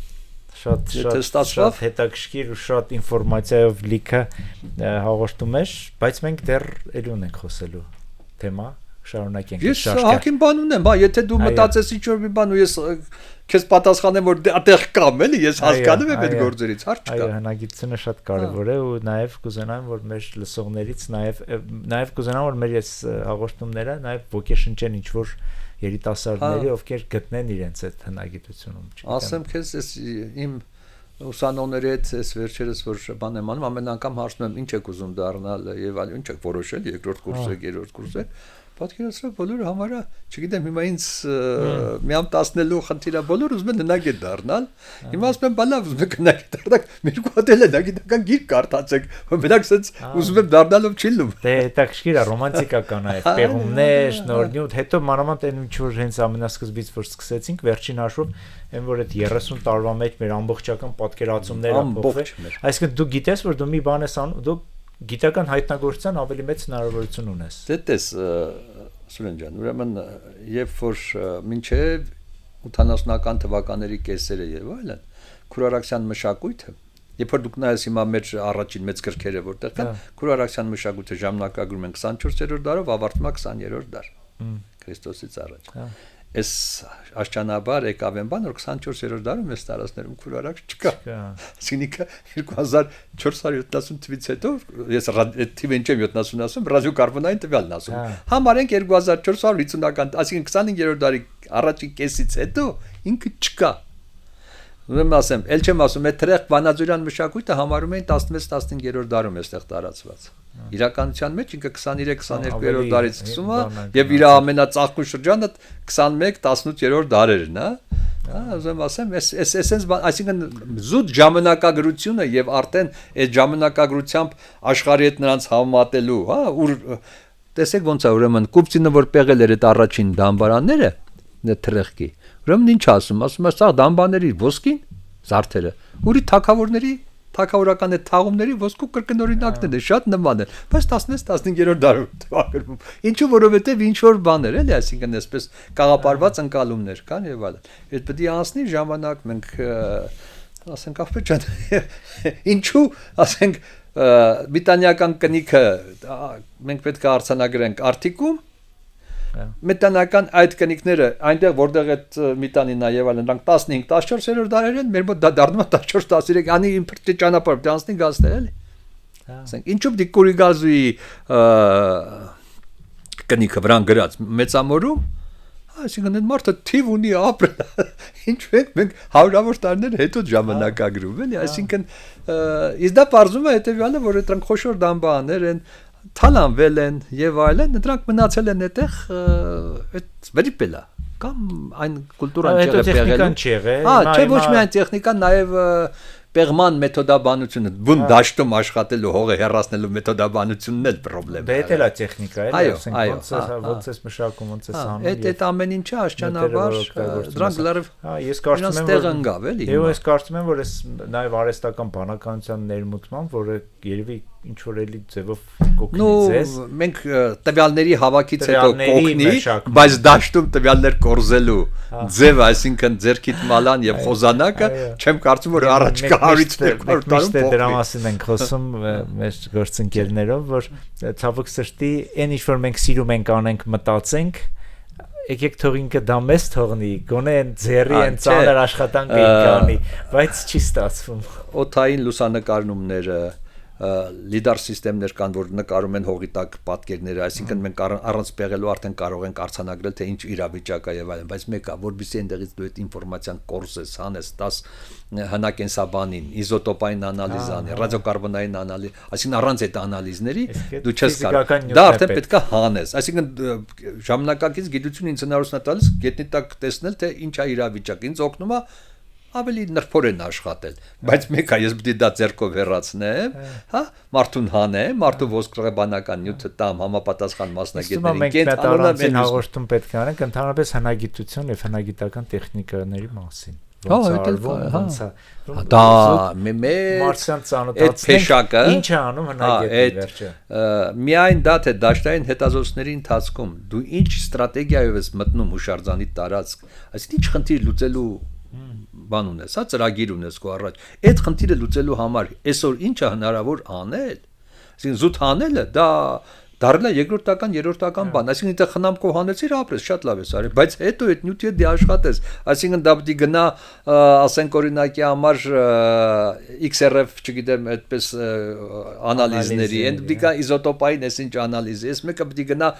Շատ հետաքրքիր ու շատ ինֆորմացիայով լիքը հաղորդում էր, բայց մենք դեռ ելի ունենք խոսելու թեմա, շարունակենք։ Ես հակին բան ունեմ, եթե դու մտածես ինչ-որ մի բան ու ես քեզ պատասխանեմ, որ այդտեղ կամ էլի, ես հասկանում եմ այդ գործերից, հարց չկա։ Այո, հնագիտությունը շատ կարևոր է ու նաև կուզենամ, որ մեր լսողներից նաև կուզենամ, որ մեր այս հաղորդումները նաև ոգեշնչեն ինչ-որ երիտասարդների, ովքեր գտնեն իրենց այդ հնագիտությունում, չգիտեմ։ Ասեմ քեզ, ես իմ ուսանողների հետ այս վերջերս որ բան եմ անում, ամեն անգամ հարցնում եմ ինչ եք ուզում դառնալ եւ այլ ինչ եք որոշել, երկրորդ կուրս եք, երրորդ կուրս եք, պատկերացրու բոլորը համարը, չգիտեմ, հիմա ինձ միամ 10-նելու խնդիրը բոլորը ուզում են հնագետ դառնալ։ Հիմա ասում եմ, բա լավ, ուզում եք հնագետ դառնալ, մեր կոդել է հնագիտական գիրք կարդացեք, մենակ ասած ուզում եմ դառնալով չի լում։ Դե հետաքրքիր է, ռոմանտիկական է, պեղումներ, նորնյութ, հետո մանավանդ այն ինչ որ հենց ամենասկզբից որ սկսեցինք, վերջին հաշվով, այն որ այդ 30 տարվա մեջ մեր ամբողջական պատկերացումները փոխվել։ Այսինքն դու գիտես, որ դու մի բան ես անում, դու գիտական հայտնագործության ավելի մեծ հնարավորություն ունես։ Դե տես, Սուրեն ջան, ուրեմն երբ որ մինչև 80-ական թվականների կեսերը եւ այլն, Քուրարաքսյան մշակույթը, երբ որ դուք նայես հիմա մեր առաջին մեծ գրքերը որտեղ կան, Քուրարաքսյան մշակույթը ժամանակագրում են 24-րդ դարով, ավարտվում է 20-րդ դար Քրիստոսից առաջ։ Այս աշճանաբար եկավ են բան, որ 24-րդ դարում այս տարածներում քուրարակ չկա։ Այսինքն 2470 թվից հետո ես այդ թիվը ինչ եմ 70 ասում, ռադիոկարբոնային տվյալն ասում։ Համարենք 2450-ական, այսինքն 25-րդ դարի առաջին կեսից հետո ինքը չկա։ Ուրեմն ասեմ, ել չեմ ասում, այդ թրեղ վանաձորյան մշակույթը համարում էին 16-15-րդ դարում էստեղ տարածված։ Իրականության մեջ ինքը 23-22-րդ դարից սկսում է եւ իր ամենածաղկուն շրջանը 21-18-րդ դարերն է։ Ուզում ասեմ, էսենց այսինքն զուտ ժամանակագրությունը եւ արդեն այդ ժամանակագրությամբ աշխարհի հետ նրանց համատելու, հա, ուր տեսեք ոնց է ուրեմն Կուպցինը որ պեղել էր այդ առաջին դամբարանները, այդ թրեղկի։ Ուրեմն ինչ ասում է, սա դամբաների ոսկին, զարդերը, ուրի թակավորների թակավորական այդ թաղումների ոսկու կրկնօրինակներն է, շատ նման է, բայց 16-15-րդ դարում թվագրվում։ Ինչու որովհետև ինչ որ բաներ էլի, այսինքն այսպես կաղապարված ընկալումներ կան եւ այլն։ Այդ պետք է անցնի ժամանակ, մենք ասենք ախպեր ջան, ինչու ասենք միտանյական կնիքը մենք պետք է արձանագրենք Արտիկում Մետանական այդ կնիկները այնտեղ որտեղ այդ միտանին եւ այլն նրանք 15-14-րդ դարեր են մեր մոտ դա դառնում է 14-13 անի իմպորտի ճանապարհ դրանցնի գազներ էլի ասենք ինչու՞ դի կուրիգազուի կնիկը վրան գրած մեծամորում այսինքն այդ մարդը թիվ ունի ապրել ինչու է մենք հարյուրավոր տարիներ հետո ժամանակագրում էլի այսինքն իսկ դա բարձում է հետեւյալը որ դրանք խոշոր դամբաներ են թալանվել են եւ այլն դրանք մնացել են այդտեղ այդ վերիպելա կամ այն կուլտուրան չեղել հա չէ ոչ միայն տեխնիկան նաեւ պեղման մեթոդաբանությունը բուն դաշտում աշխատելու հողը հեռացնելու մեթոդաբանությունն էլ խնդրեմ է դա էլ է տեխնիկա էլի ասենք ոնց է մշակում ոնց է անում այդ ամեն ինչը աշճանաբար դրանք լավ ես կարծում եմ որ ընկավ էլի եւ ես կարծում եմ որ այս նաեւ արհեստական բանականության ներմուծման որը երևի ինչ որ էլի ձևով կօգնի ձեզ մենք տվյալների հավաքից հետո կօգնի բայց դաշտում տվյալներ կորզելու ձև այսինքն ձերքիդ մալան եւ խոզանակը չեմ կարծում որ առաջ կա 100-200 տարում փոխվի դրա մասին ենք խոսում մեր գործընկերներով որ ցավոք սրտի այն ինչ որ մենք սիրում ենք անենք մտածենք եկեք թող ինքը դա մեզ թողնի գոնե այն ձեռի այն ծանր աշխատանքը ինքը անի բայց չի ստացվում օթային լուսանկարումները լիդար սիստեմներ կան որ նկարում են հողի տակ պատկերները այսինքն մենք առանց պեղելու արդեն կարող ենք արձանագրել թե ինչ իրավիճակ է եւ այլն բայց մեկը որբիսի այնտեղից դու այդ ինֆորմացիան կորսես հանես 10 հնակենսաբանին իզոտոպային անալիզ անի ռադիոկարբոնային անալիզ այսինքն առանց այդ անալիզների դու չես կարող դա արդեն պետք է հանես այսինքն ժամանակակից գիտությունը ինձ հնարավորություն է տալիս գետնի տակ տեսնել թե ինչ է իրավիճակը ինձ օգնում է ավելի նրբորեն աշխատել բայց մեկը ես պիտի դա ձեռքով հեռացնեմ հա մարդուն հանեմ մարդու ոսկրաբանական նյութը տամ համապատասխան մասնագետներին կենթանալին հաղորդում պետք է անենք ընդհանրապես հնագիտություն եւ հնագիտական տեխնիկաների մասին դա մարսյան ծանոթացնենք ինչ է անում հնագետը վերջը միայն դա թե դաշտային հետազոտությունների ընթացքում դու ինչ ստրատեգիայով ես մտնում հուշարձանի տարածք այսինքն ինչ խնդիր լուծելու բան ունես, հա ծրագիր ունես քո առաջ։ Այդ խնդիրը լուծելու համար այսօր ինչ է հնարավոր անել։ Այսինքն զուտ անելը դա դառնա երկրորդական, երրորդական բան, այսինքն դե խնամքով հանեցիր ապրես, շատ լավ ես արել, բայց հետո այդ նյութի դի աշխատես, այսինքն դա պիտի գնա, ասենք օրինակի համար XRF, չգիտեմ, այդպես անալիզների, այն պիտի գա իզոտոպային այսինչ անալիզի, այս մեկը պիտի գնա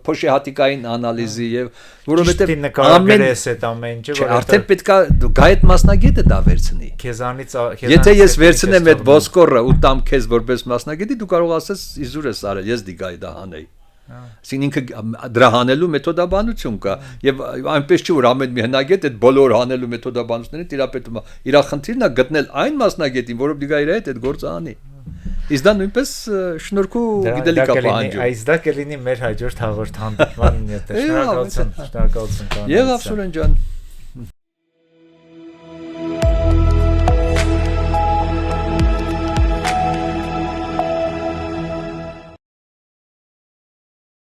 փոշեհատիկային անալիզի եւ որովհետեւ ամեն ինչը արդեն պետքա գա այդ մասնագետը դա վերցնի։ Քեզանից եթե ես վերցնեմ այդ ոսկորը ու տամ քեզ որպես մասնագետի, դու կարող ասես իզուր ես արել, ես դի գա դա հանեի Այսինքն ինքը դրա հանելու մեթոդաբանություն կա եւ այնպես չի որ ամեն մի հնագետ այդ բոլոր հանելու մեթոդաբանությունները տիրապետում է իր խնդիրն է գտնել այն մասնագետին, որը դիգա իր հետ այդ գործը անի։ Իսկ դա նույնպես շնորհքու գիտելիք է պահանջում։ Այս դա կլինի մեր հաջորդ հաղորդման նյութը։ Շնորհակալություն, շնորհակալություն։ Եղավ Սուրեն ջան։